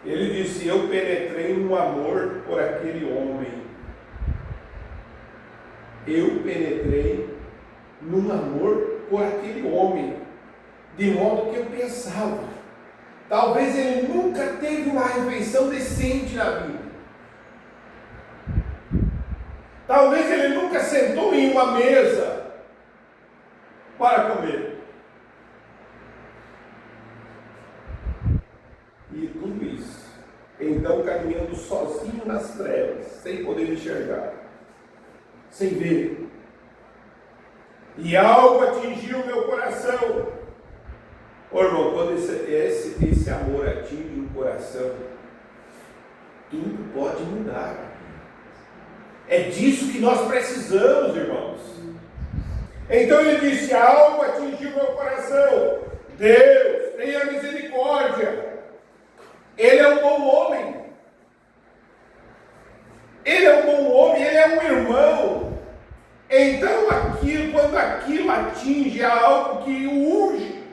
Ele disse: eu penetrei no amor por aquele homem. Eu penetrei num amor por aquele homem, de modo que eu pensava, talvez ele nunca teve uma refeição decente na vida. Talvez ele nunca sentou em uma mesa para comer. e tudo isso. Então, caminhando sozinho nas trevas, sem poder enxergar, sem ver. E algo atingiu o meu coração. Ô irmão, quando esse amor atinge o coração, tudo pode mudar. É disso que nós precisamos, irmãos. Então ele disse: algo atingiu meu coração. Deus, tenha misericórdia. Ele é um bom homem. Ele é um bom homem, ele é um irmão. Então quando aquilo atinge algo que o urge,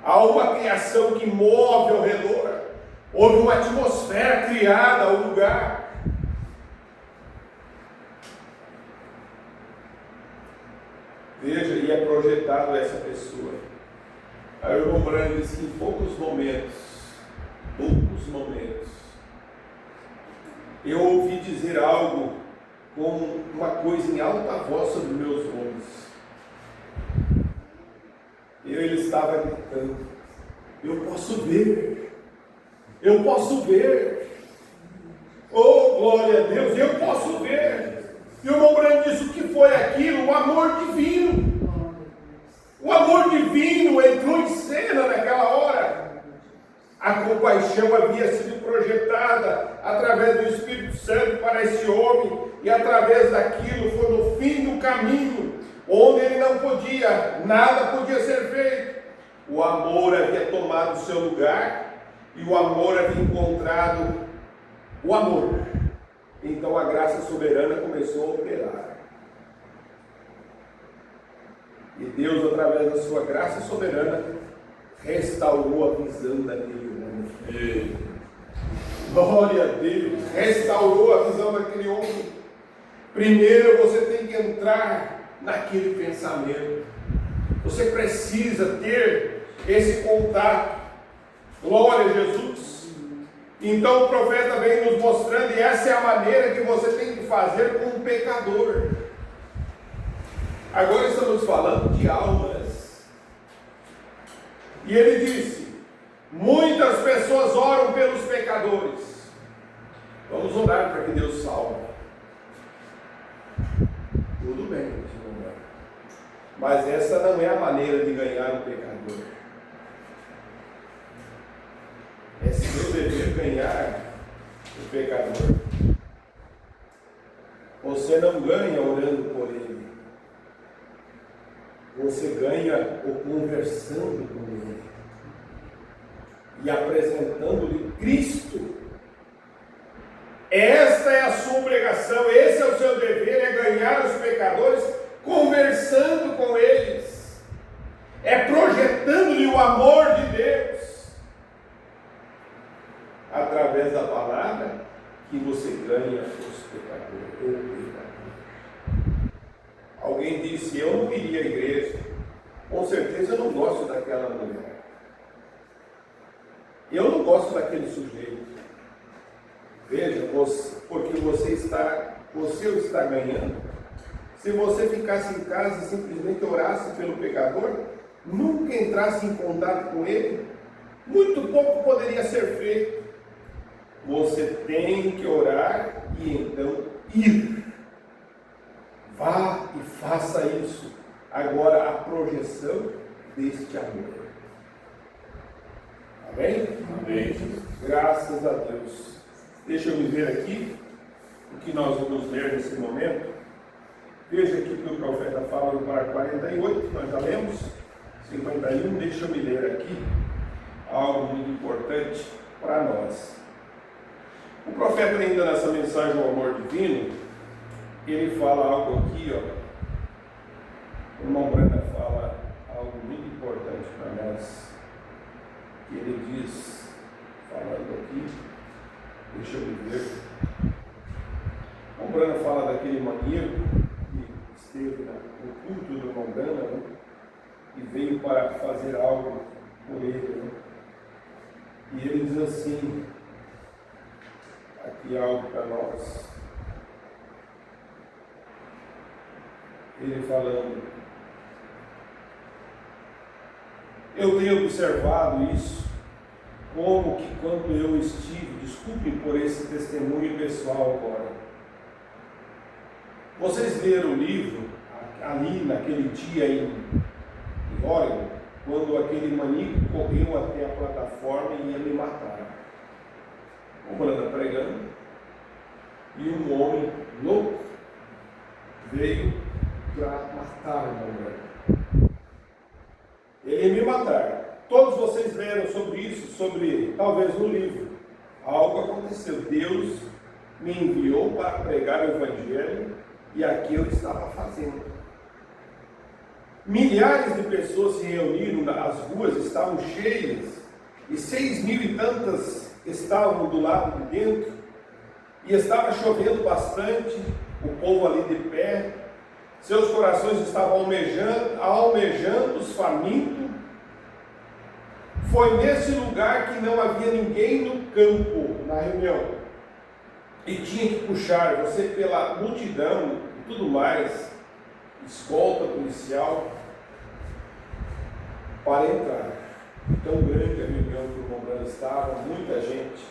há uma criação que move ao redor, houve uma atmosfera criada ao lugar. Veja, e é projetado essa pessoa. Aí o irmão Branco diz que em poucos momentos, eu ouvi dizer algo com uma coisa em alta voz sobre meus ombros. Ele estava gritando: eu posso ver, eu posso ver. Oh, glória a Deus, eu posso ver. E o irmão Branco disse: o que foi aquilo? O amor divino. O amor divino entrou em cena naquela hora. A compaixão havia sido projetada através do Espírito Santo para esse homem, e através daquilo foi no fim do caminho, onde ele não podia, nada podia ser feito. O amor havia tomado o seu lugar, e o amor havia encontrado o amor. Então a graça soberana começou a operar. E Deus, através da sua graça soberana, restaurou a visão daquele homem. Glória a Deus! Restaurou a visão daquele homem. Primeiro você tem que entrar naquele pensamento. Você precisa ter esse contato. Glória a Jesus! Então o profeta vem nos mostrando, e essa é a maneira que você tem que fazer com um pecador. Agora estamos falando de almas. E ele disse: muitas pessoas oram pelos pecadores. Vamos orar para que Deus salve. Tudo bem, irmão. Mas essa não é a maneira de ganhar um pecador. É seu dever ganhar o pecador. Você não ganha orando por ele. Você ganha o conversando com ele e apresentando-lhe Cristo. Esta é a sua obrigação, esse é o seu dever, é ganhar os pecadores conversando com eles, é projetando-lhe o amor de Deus através da palavra que você ganha os pecadores. Alguém disse: eu não queria a igreja. Com certeza eu não gosto daquela mulher. Eu não gosto daquele sujeito. Veja, porque você está ganhando. Se você ficasse em casa e simplesmente orasse pelo pecador, nunca entrasse em contato com ele, muito pouco poderia ser feito. Você tem que orar e então ir. Vá e faça isso. Agora a projeção deste amor. Amém? Amém. Graças a Deus. Deixa eu me ver aqui o que nós vamos ler nesse momento. Veja aqui que o profeta fala no par 48, nós já lemos. 51, deixa eu me ler aqui algo muito importante para nós. O profeta, ainda nessa mensagem do amor divino, ele fala algo aqui, ó. O irmão Brana fala algo muito importante para nós. Ele diz, falando aqui, deixa eu ver. O irmão Brana fala daquele maníaco que esteve no culto do irmão Brana, né? E veio para fazer algo por ele, né? E ele diz assim, aqui algo para nós. Ele falando: Eu tenho observado isso, como que quando eu estive, desculpem por esse testemunho pessoal agora, vocês leram o livro, ali naquele dia em Oregon, quando aquele maníaco correu até a plataforma e ia me matar. O Branda pregando, e um homem louco veio para matar o Branda. Ele ia me matar. Todos vocês leram sobre isso, talvez no livro. Algo aconteceu. Deus me enviou para pregar o Evangelho e aqui eu estava fazendo. Milhares de pessoas se reuniram, as ruas estavam cheias e 6.000 e tantas estavam do lado de dentro e estava chovendo bastante, o povo ali de pé, seus corações estavam almejando os famintos. Foi nesse lugar que não havia ninguém no campo, na reunião, e tinha que puxar você pela multidão e tudo mais, escolta policial, para entrar. Tão grande a reunião que o irmão Brando estava, muita gente.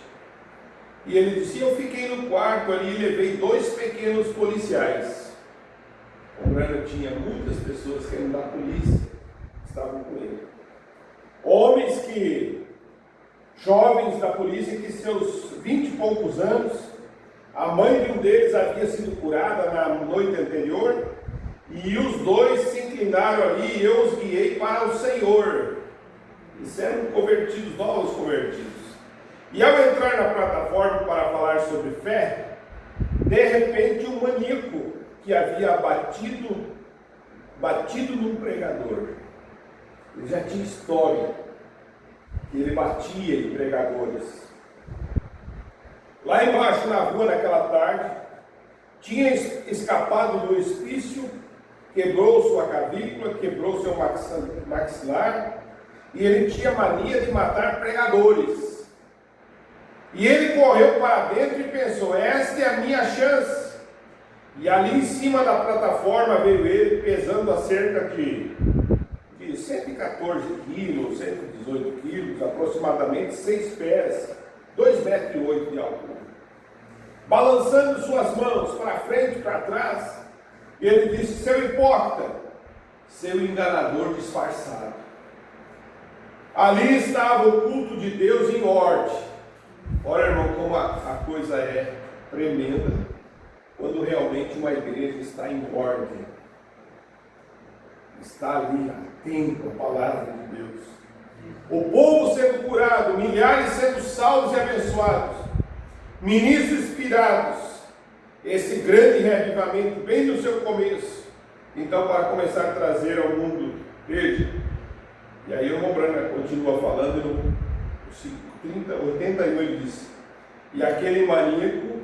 E ele disse: eu fiquei no quarto ali e levei 2 pequenos policiais. O Brando tinha muitas pessoas que eram da polícia, estavam com ele. Homens jovens da polícia, que seus 20 e poucos anos, a mãe de um deles havia sido curada na noite anterior, e os 2 se inclinaram ali e eu os guiei para o Senhor. Eles eram convertidos, novos convertidos. E ao entrar na plataforma para falar sobre fé, de repente um maníaco que havia batido num pregador. Ele já tinha história, que ele batia em pregadores. Lá embaixo na rua, naquela tarde, tinha escapado do hospício, quebrou sua clavícula, quebrou seu maxilar, e ele tinha mania de matar pregadores. E ele correu para dentro e pensou: esta é a minha chance. E ali em cima da plataforma veio ele, pesando a cerca de 114 quilos, 118 quilos, aproximadamente 6 pés, 2,8 metros de altura. Balançando suas mãos para frente e para trás, ele disse: seu hipócrita, seu enganador disfarçado. Ali estava o culto de Deus em ordem. Olha, irmão, como a coisa é tremenda quando realmente uma igreja está em ordem, está ali atento à palavra de Deus. O povo sendo curado, milhares sendo salvos e abençoados, ministros inspirados. Esse grande reavivamento bem no seu começo. Então, para começar a trazer ao mundo, veja, e aí o irmão Branca continua falando no 81, ele diz: e aquele maníaco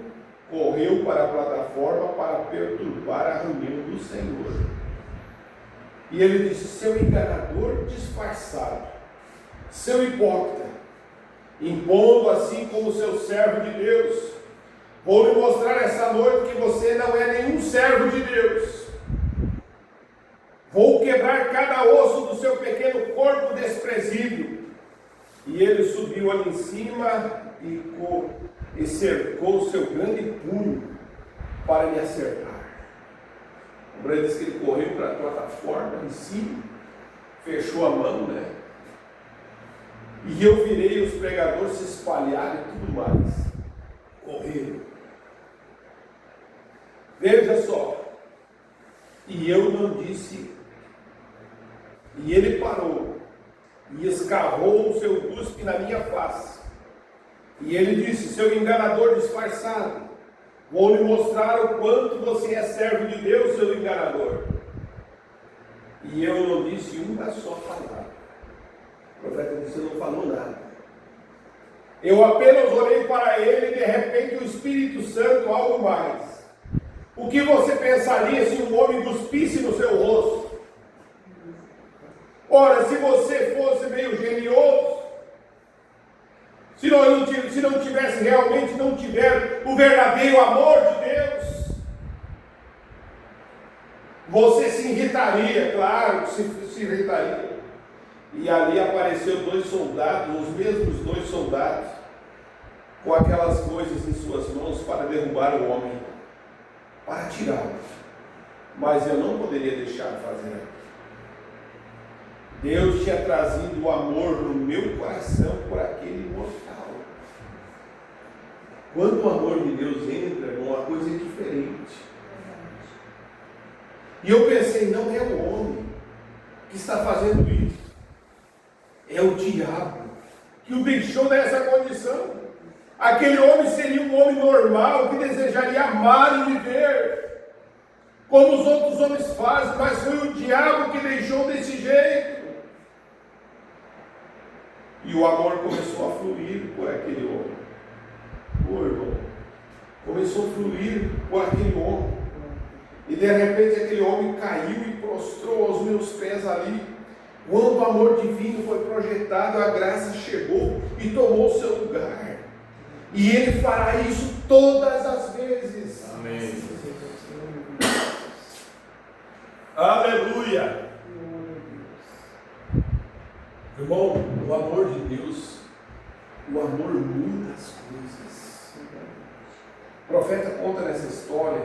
correu para a plataforma para perturbar a reunião do Senhor. E ele disse: seu enganador disfarçado, seu hipócrita, impondo assim como seu servo de Deus, vou lhe mostrar essa noite que você não é nenhum servo de Deus. Vou quebrar cada osso do seu pequeno corpo desprezível. E ele subiu ali em cima e cercou o seu grande punho para me acertar. O Brando disse que ele correu para a plataforma em cima, fechou a mão, né? E eu virei os pregadores se espalharem e tudo mais. Correram. Veja só. E eu não disse. E ele parou e escarrou o seu cuspe na minha face. E ele disse: seu enganador disfarçado, vou lhe mostrar o quanto você é servo de Deus, seu enganador. E eu não disse uma só palavra. O profeta disse: não falou nada. Eu apenas olhei para ele e de repente o Espírito Santo, algo mais. O que você pensaria se um homem cuspisse no seu rosto? Ora, se você fosse meio genioso, se não tivesse realmente, não tiver o verdadeiro amor de Deus, você se irritaria, claro, se irritaria. E ali apareceu 2 soldados, os mesmos 2 soldados, com aquelas coisas em suas mãos para derrubar o homem, para tirá-lo. Mas eu não poderia deixar de fazer. Deus tinha trazido o amor no meu coração por aquele mortal. Quando o amor de Deus entra, é uma coisa diferente. E eu pensei, não é o homem que está fazendo isso, é o diabo que o deixou nessa condição. Aquele homem seria um homem normal, que desejaria amar e viver como os outros homens fazem, mas foi o diabo que deixou desse jeito. E o amor começou a fluir por aquele homem. Ô irmão, começou a fluir por aquele homem. E de repente aquele homem caiu e prostrou aos meus pés ali. Quando o amor divino foi projetado, a graça chegou e tomou o seu lugar. E Ele fará isso todas as vezes. Amém. Aleluia. Irmão, o amor de Deus, o amor muda as coisas. O profeta conta nessa história,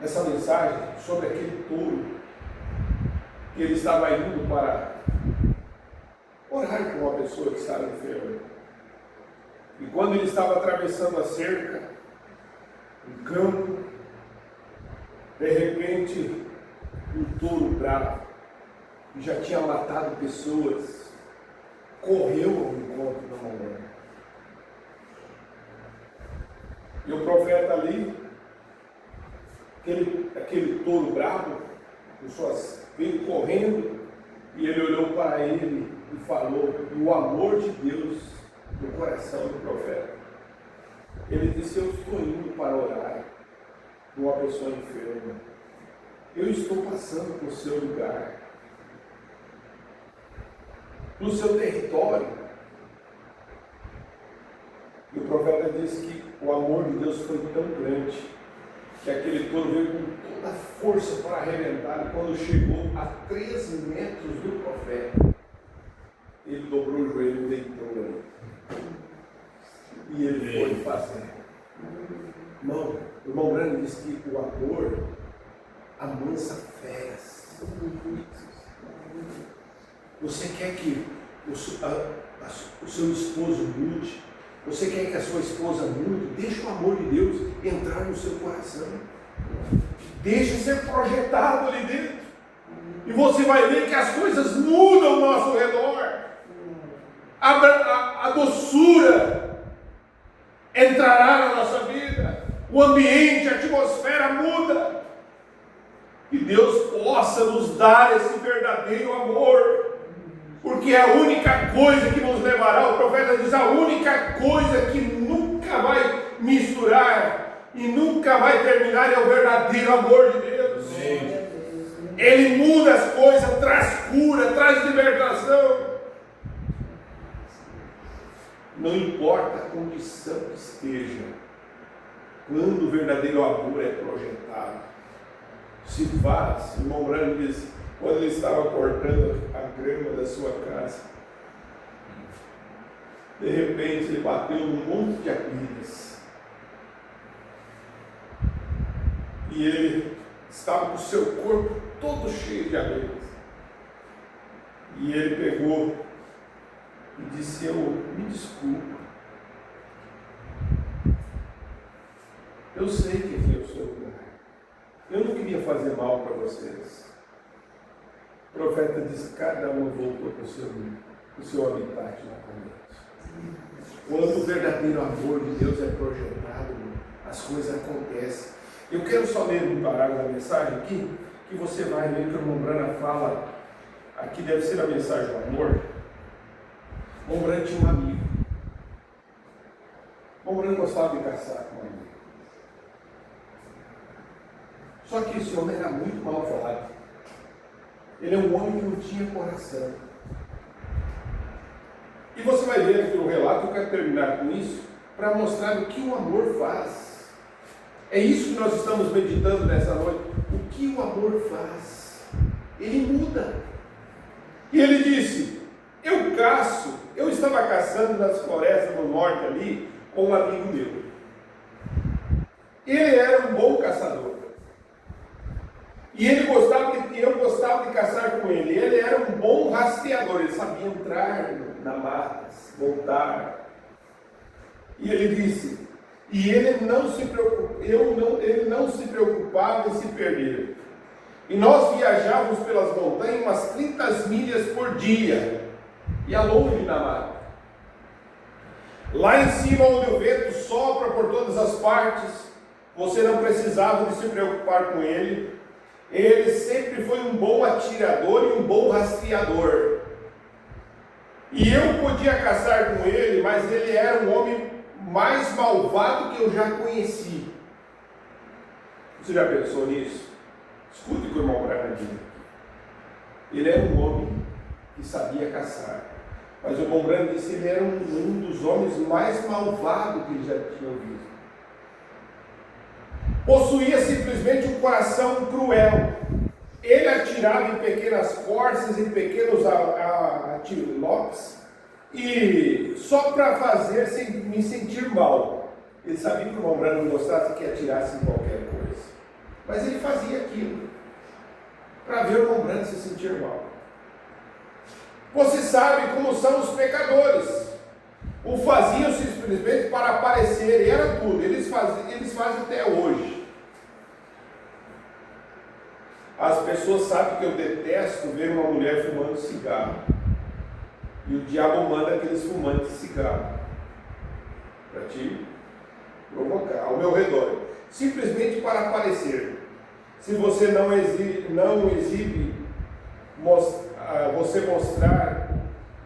nessa mensagem, sobre aquele touro que ele estava indo para orar com uma pessoa que estava enferma. E quando ele estava atravessando a cerca, um campo, de repente, um touro bravo, que já tinha matado pessoas, correu ao encontro da mulher. E o profeta ali, aquele touro bravo, veio correndo, e ele olhou para ele e falou, e o amor de Deus no coração do profeta. Ele disse, eu estou indo para orar por uma pessoa enferma. Eu estou passando por seu lugar, no seu território. E o profeta disse que o amor de Deus foi tão grande que aquele touro veio com toda a força para arrebentar, e quando chegou a 3 metros do profeta, ele dobrou o joelho e deitou ali. E ele foi fazer. Irmão, o irmão Branco diz que o amor amansa feras. Você quer que o seu esposo mude? Você quer que a sua esposa mude? Deixa o amor de Deus entrar no seu coração. Deixa ser projetado ali dentro. E você vai ver que as coisas mudam ao nosso redor. A doçura entrará na nossa vida. O ambiente, a atmosfera muda. Que Deus possa nos dar esse verdadeiro amor. Porque é a única coisa que nos levará, o profeta diz, a única coisa que nunca vai misturar e nunca vai terminar é o verdadeiro amor de Deus. Amém. Ele muda as coisas, traz cura, traz libertação. Não importa a condição que esteja, quando o verdadeiro amor é projetado, se faz. O irmão Branco diz, quando ele estava cortando a grama da sua casa, de repente ele bateu num monte de abelhas. E ele estava com o seu corpo todo cheio de abelhas. E ele pegou e disse, me desculpa. Eu sei que aqui é o seu lugar. Eu não queria fazer mal para vocês. O profeta disse, cada um voltou para o seu habitat novamente. Quando o verdadeiro amor de Deus é projetado, as coisas acontecem. Eu quero só ler um parágrafo da mensagem aqui, que você vai ver que o irmão Brana fala, aqui deve ser a mensagem do amor. O irmão Brana tinha um amigo. O irmão Brana gostava de caçar com um amigo. Só que esse homem era muito mal falado. Ele é um homem que não tinha coração. E você vai ver aqui no relato, eu quero terminar com isso, para mostrar o que o amor faz. É isso que nós estamos meditando nessa noite. O que o amor faz? Ele muda. E ele disse, caço. Eu estava caçando nas florestas do norte ali com um amigo meu. Ele era um bom caçador. E eu gostava de caçar com ele. Ele era um bom rastreador. Ele sabia entrar na mata, voltar. E ele disse, e ele não se preocupava em se perder. E nós viajávamos pelas montanhas umas 30 milhas por dia. Ia longe na mata. Lá em cima, onde o vento sopra por todas as partes, você não precisava de se preocupar com ele. Ele sempre foi um bom atirador e um bom rastreador. E eu podia caçar com ele, mas ele era um homem mais malvado que eu já conheci. Você já pensou nisso? Escute o que o irmão Branham diz. Ele era um homem que sabia caçar. Mas o irmão Branham disse que ele era um dos homens mais malvados que ele já tinha visto. Possuía simplesmente um coração cruel. Ele atirava em pequenas corças, em pequenos atirolopes, e só para fazer me sentir mal. Ele sabia que o irmão Branham não gostasse que atirasse em qualquer coisa. Mas ele fazia aquilo para ver o irmão Branham se sentir mal. Você sabe como são os pecadores. O faziam simplesmente para aparecer, e era tudo. Eles fazem até hoje. As pessoas sabem que eu detesto ver uma mulher fumando cigarro. E o diabo manda aqueles fumantes de cigarro para te provocar ao meu redor. Simplesmente para aparecer. Se você não exibe você mostrar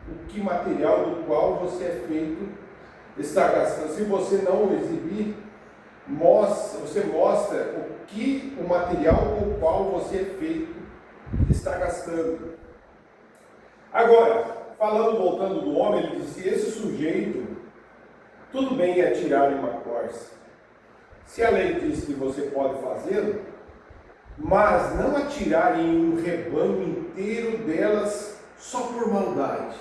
o que material do qual você é feito está gastando. Se você não exibir, você mostra o material com o qual você é feito está gastando. Agora, voltando do homem, ele disse, esse sujeito, tudo bem em atirar em uma corça. Se a lei diz que você pode fazê-lo, mas não atirar em um rebanho inteiro delas só por maldade.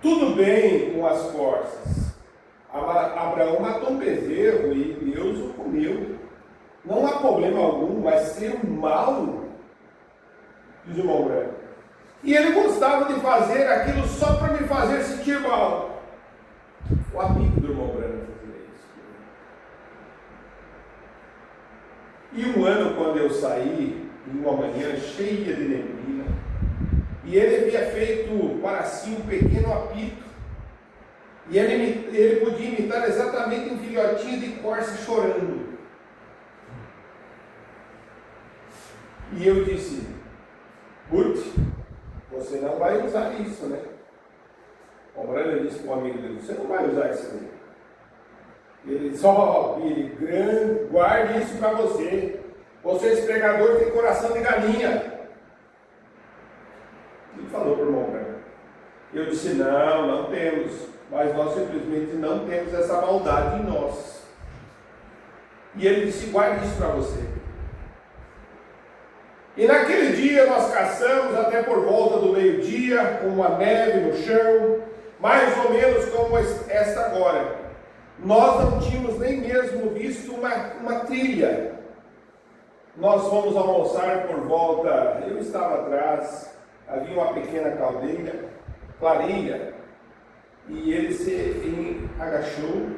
Tudo bem com as corças. Abraão matou um bezerro e Deus o comeu. Não há problema algum, mas ser um mal, diz o irmão Branham. E ele gostava de fazer aquilo só para me fazer sentir mal. O amigo do irmão Branham fazia isso. E um ano, quando eu saí, em uma manhã cheia de neblina, e ele havia feito para si um pequeno apito, e ele podia imitar exatamente um filhotinho de corça chorando. E eu disse, Burt, você não vai usar isso, né? O Branham disse para o amigo dele, você não vai usar isso aí. Ele disse, Billy, guarde isso para você. Você, esse pregador, tem coração de galinha. Ele falou para o irmão Branham. Eu disse, não temos. Mas nós simplesmente não temos essa maldade em nós. E ele disse, guarde isso para você. E naquele dia nós caçamos até por volta do meio-dia, com uma neve no chão, mais ou menos como esta agora. Nós não tínhamos nem mesmo visto uma trilha. Nós fomos almoçar por volta, eu estava atrás, havia uma pequena clareira, e ele se agachou,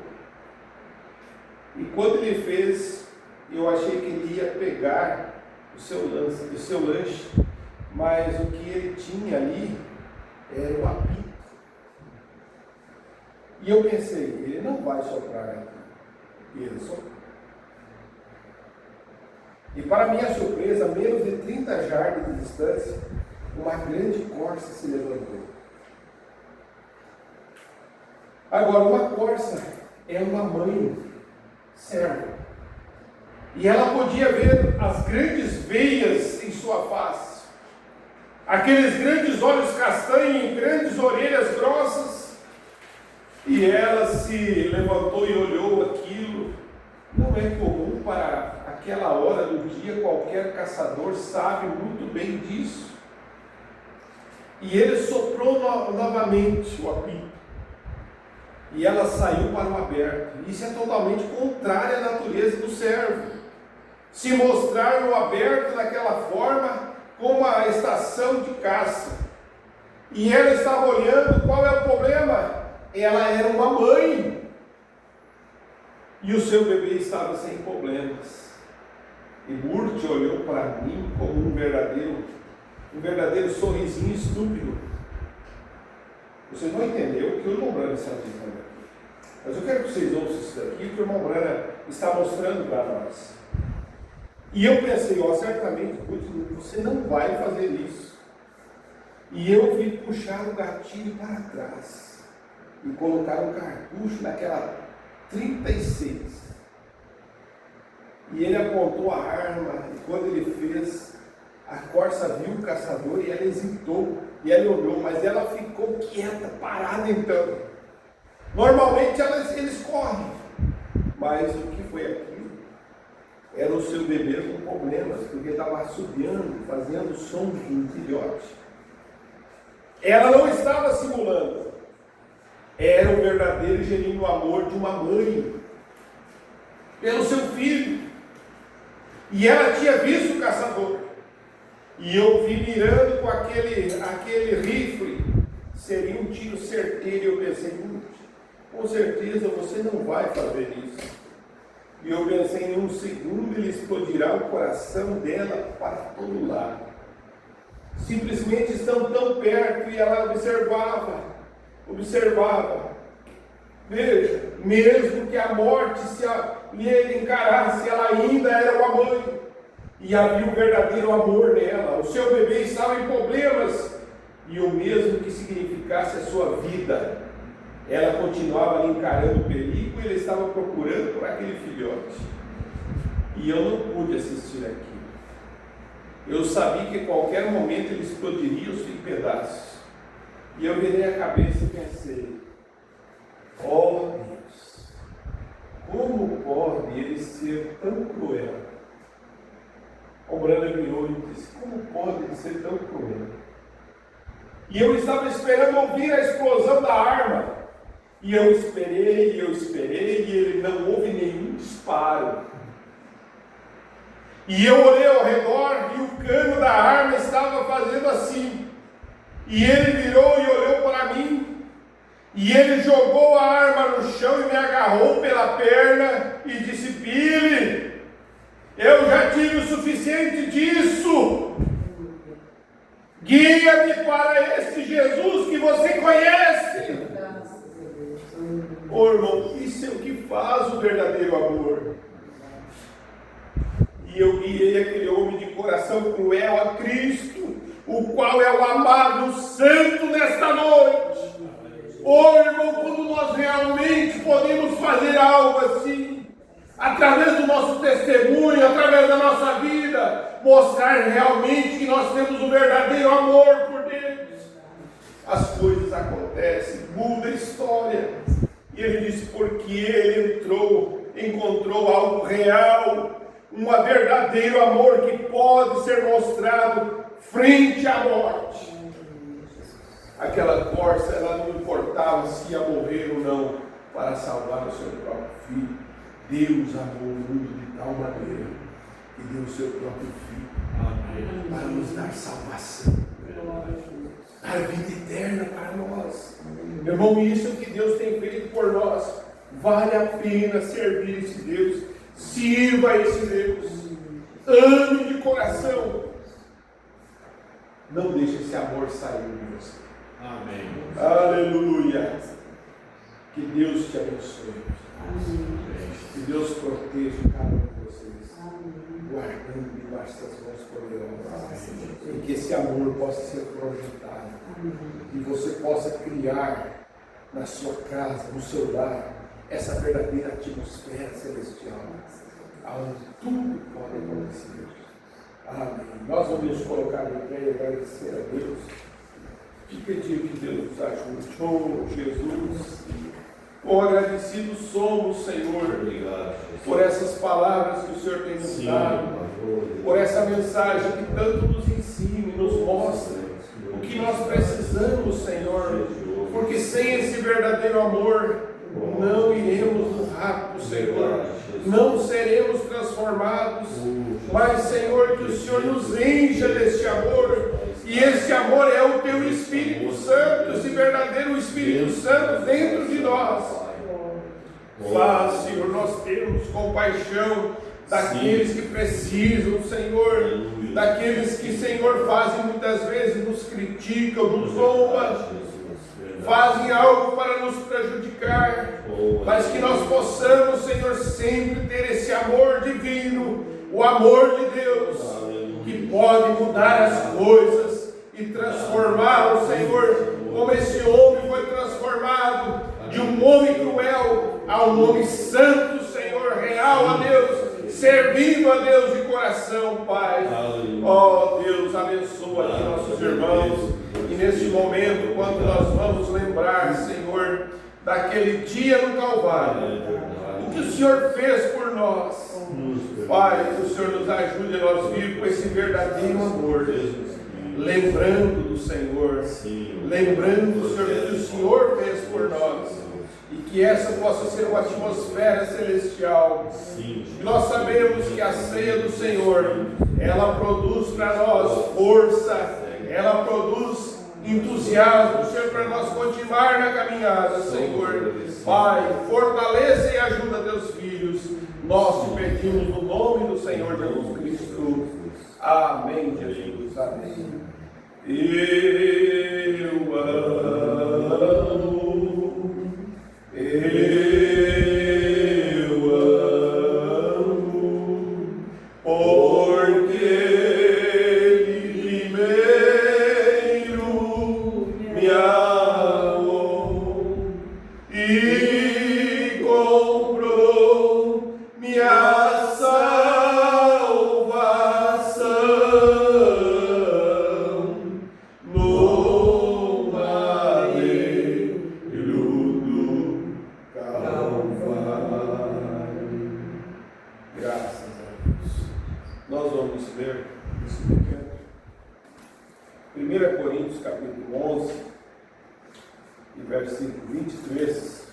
e quando ele fez, eu achei que ele ia pegar o seu lanche, mas o que ele tinha ali era o apito. E eu pensei, ele não vai soprar aqui. E ele soprou. E para minha surpresa, a menos de 30 jardas de distância, uma grande corça se levantou. Agora, uma corça é uma mãe serva. E ela podia ver as grandes veias em sua face, aqueles grandes olhos castanhos e grandes orelhas grossas, e ela se levantou e olhou aquilo. Não é comum para aquela hora do dia, qualquer caçador sabe muito bem disso. E ele soprou novamente o apito. E ela saiu para o aberto. Isso é totalmente contrário à natureza do servo. Se mostrar no aberto daquela forma, como a estação de caça. E ela estava olhando, qual é o problema? Ela era uma mãe. E o seu bebê estava sem problemas. E Burt olhou para mim como um verdadeiro sorrisinho estúpido. Vocês vão entender o que o irmão Brana está dizendo aqui. Mas eu quero que vocês ouçam isso daqui, que o irmão Brana está mostrando para nós. E eu pensei, certamente, você não vai fazer isso. E eu vi puxar o gatilho para trás e colocar um cartucho naquela 36. E ele apontou a arma, e quando ele fez, a corça viu o caçador e ela hesitou. E ela olhou, mas ela ficou quieta, parada então. Normalmente eles correm. Mas o que foi aquilo? Era o seu bebê com problemas, porque estava assobiando, fazendo som de um filhote. Ela não estava simulando. Era o verdadeiro e genuíno amor de uma mãe pelo seu filho. E ela tinha visto o caçador. E eu vi mirando com aquele rifle. Seria um tiro certeiro. E eu pensei, com certeza você não vai fazer isso. E eu pensei, em um segundo ele explodirá o coração dela para todo lado. Simplesmente estão tão perto. E ela observava. Veja, mesmo que a morte lhe encarasse, ela ainda era uma mãe. E havia um verdadeiro amor nela. O seu bebê estava em problemas. E o mesmo que significasse a sua vida, ela continuava ali encarando o perigo e ele estava procurando por aquele filhote. E eu não pude assistir aquilo. Eu sabia que em qualquer momento ele explodiria em pedaços. E eu virei a cabeça e pensei, oh Deus, como pode ele ser tão cruel? O Brana virou e disse, como pode ele ser tão cruel? E eu estava esperando ouvir a explosão da arma. E eu esperei, e ele não houve nenhum disparo. E eu olhei ao redor e o cano da arma estava fazendo assim. E ele virou e olhou para mim. E ele jogou a arma no chão e me agarrou pela perna e disse, Billy, eu já tive o suficiente disso. Guia-me para esse Jesus que você conhece. Oh, irmão, isso é o que faz o verdadeiro amor. E eu guiei aquele homem de coração cruel a Cristo, o qual é o amado santo nesta noite. Oh, irmão, quando nós realmente podemos fazer algo assim, através do nosso testemunho, através da nossa vida, mostrar realmente que nós temos o verdadeiro amor por Deus, as coisas acontecem, muda a história. E ele disse, porque ele encontrou algo real, um verdadeiro amor que pode ser mostrado frente à morte. Aquela corça, ela não importava se ia morrer ou não para salvar o seu próprio filho. Deus amou o mundo de tal maneira que deu o seu próprio filho para nos dar salvação, dar vida eterna para nós. Meu irmão, isso é o que Deus tem feito por nós. Vale a pena servir esse Deus. Sirva esse Deus. Ame de coração. Não deixe esse amor sair de você. Amém. Aleluia. Que Deus te abençoe. Que Deus proteja cada um de vocês. Guardando debaixo das mãos poderosas. E que esse amor possa ser projetado. E você possa criar na sua casa, no seu lar, essa verdadeira atmosfera celestial, onde tudo pode acontecer. Amém. Nós vamos nos colocar em pé e agradecer a Deus e pedir que Deus nos ajude. Oh, Jesus, oh, agradecidos somos, Senhor, por essas palavras que o Senhor tem nos dado, por essa mensagem que tanto nos ensina e nos mostra o que que nós precisamos, Senhor, porque sem esse verdadeiro amor, não iremos no rapto, Senhor, não seremos transformados, mas, Senhor, que o Senhor nos encha deste amor, e esse amor é o Teu Espírito Santo, esse verdadeiro Espírito Santo dentro de nós. Faz, Senhor, nós temos compaixão daqueles que precisam, Senhor, daqueles que, Senhor, fazem muitas vezes, nos criticam, nos zombam, fazem algo para nos prejudicar, mas que nós possamos, Senhor, sempre ter esse amor divino, o amor de Deus, que pode mudar as coisas e transformar o Senhor, como esse homem foi transformado de um homem cruel a um homem santo, Senhor, real a Deus, servindo a Deus de coração, Pai. Ó Deus, abençoa aqui nossos irmãos, e nesse momento, quando nós vamos lembrar, Senhor, daquele dia no Calvário, o que o Senhor fez por nós, Pai, que o Senhor nos ajude a nós vir com esse verdadeiro amor, lembrando do Senhor, lembrando do Senhor que o Senhor fez por nós, e que essa possa ser uma atmosfera celestial. E nós sabemos que a ceia do Senhor, ela produz para nós força, ela produz entusiasmo, Senhor, para nós continuar na caminhada, Senhor. Pai, fortaleça e ajuda teus filhos. Nós te pedimos no nome do Senhor Jesus Cristo. Amém, Jesus. Amém. Eu amo. Eu amo, porque Ele primeiro me amou e comprou minha salvação no madeiro do Calvário. Graças a Deus. Nós vamos ler esse pequeno 1 Coríntios capítulo 11 e versículo 23.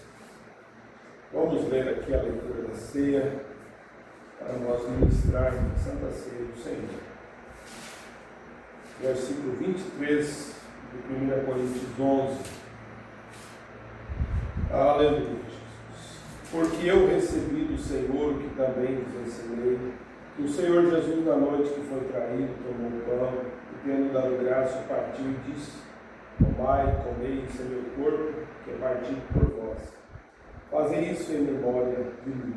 Vamos ler aqui a leitura da ceia para nós ministrarmos a Santa Ceia do Senhor. Versículo 23 de 1 Coríntios 11. Aleluia, Jesus. Porque eu recebi do Senhor o que também vos ensinei, que o Senhor Jesus, na noite que foi traído, tomou o pão e, tendo dado graça, partiu e disse: tomai, comei, isso é meu corpo, que é partido por vós. Fazei isso em memória de mim.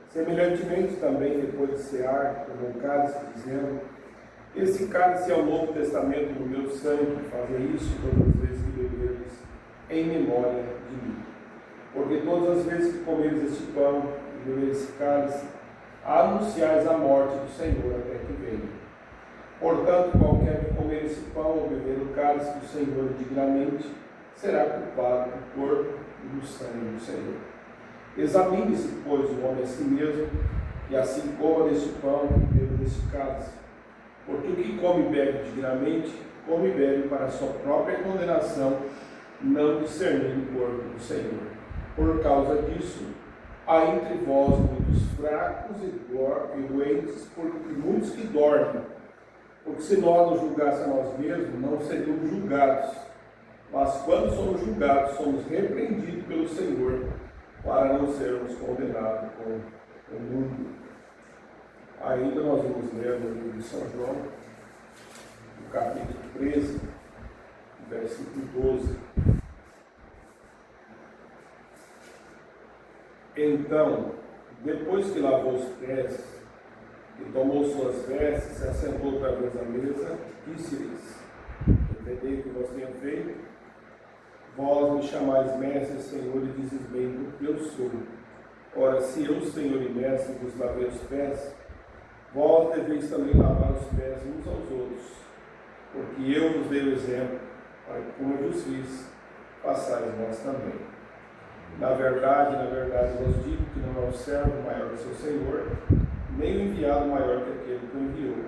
Semelhantemente também, depois de cear, tomou o cálice, dizendo: esse cálice é o Novo Testamento do meu sangue, fazei isso todas as vezes que beberdes, em memória de mim. Porque todas as vezes que comeres este pão e beberes esse cálice, anunciais a morte do Senhor até que venha. Portanto, qualquer que comer esse pão ou beber o cálice do Senhor indignamente, será culpado do corpo e do sangue do Senhor. Examine-se, pois, o homem a si mesmo, e assim coma deste pão e beba deste cálice. Porque o que come e bebe dignamente, come e bebe para a sua própria condenação, não discernindo o corpo do Senhor. Por causa disso, há entre vós muitos fracos e doentes, e muitos que dormem. Porque se nós nos julgássemos a nós mesmos, não seríamos julgados. Mas quando somos julgados, somos repreendidos pelo Senhor, para não sermos condenados com o mundo. Ainda nós vamos ler no livro de São João, no capítulo 13, versículo 12. Então, depois que lavou os pés e tomou suas vestes, se assentou outra vez à mesa, disse-lhes: entendei o que vós tenho feito? Vós me chamais mestre, Senhor, e dizes bem, porque eu sou. Ora, se eu, Senhor e mestre, vos lavei os pés, vós deveis também lavar os pés uns aos outros, porque eu vos dei o exemplo, para que, como eu vos fiz, façais vós também. Na verdade, vos digo que não é o servo maior que seu Senhor, nem o enviado maior que aquele que o enviou.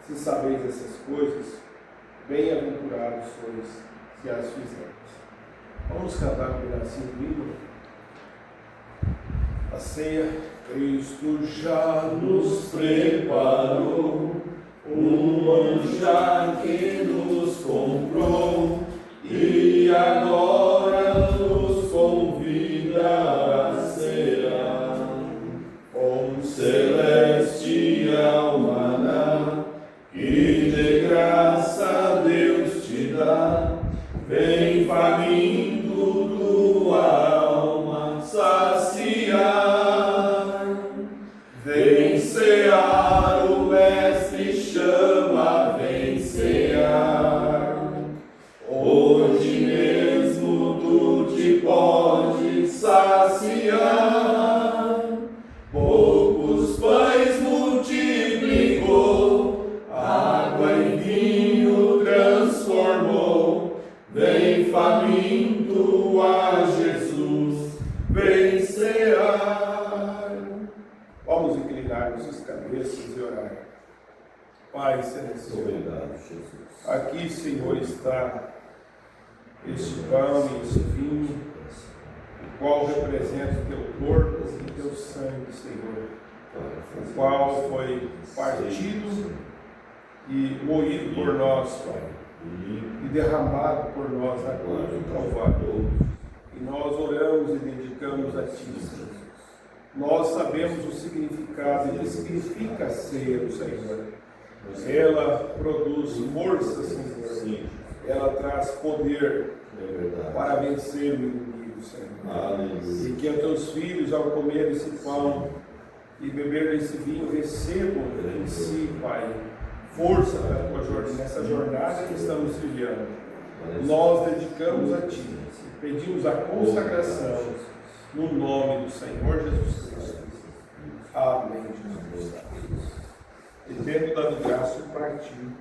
Se sabeis essas coisas, bem-aventurados sois se as fizerdes. Vamos cantar um pedacinho do hino. A ceia. Cristo já nos preparou um manjar que nos comprou e agora nos convida a ceia. Com celestial maná que de graça Deus te dá, vem faminto tua alma saciar. Vem cear, o Mestre chama, vem cear. Hoje mesmo tu te podes saciar. Poucos pães multiplicou, água em vinho transformou. Vem faminto a Jesus, vem cear. Vamos inclinar nossas cabeças e orar. Pai Celestial, Obrigado, Jesus. aqui, Senhor, está este pão e este vinho, o qual representa o teu corpo e o teu sangue, Senhor, o qual foi partido e moído por nós, Pai, e derramado por nós na cruz do Calvário. E nós oramos e dedicamos a Ti, Senhor. Nós sabemos o significado e o que significa a ceia do Senhor. Ela produz força, Senhor. Ela traz poder para vencer o inimigo, Senhor. E que os teus filhos, ao comer esse pão e beber desse vinho, recebam em si, Pai, força para a tua jornada, nessa jornada que estamos vivendo. Nós dedicamos a Ti, pedimos a consagração no nome do Senhor Jesus Cristo. Amém, Jesus. E tendo dado graça, partiu.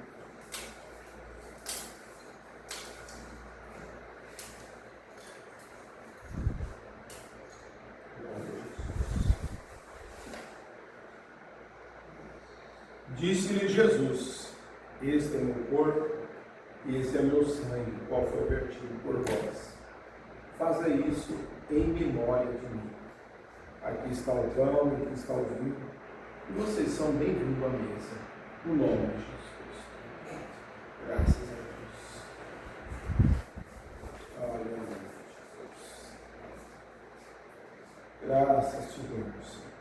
Disse-lhe Jesus: este é meu corpo e este é meu sangue, o qual foi vertido por vós. Faça isso em memória de mim. Aqui está o pão, aqui está o vinho, e vocês são bem-vindos à mesa, no nome de Jesus Cristo. Graças a Deus. Aleluia, Jesus. Graças te damos, Senhor.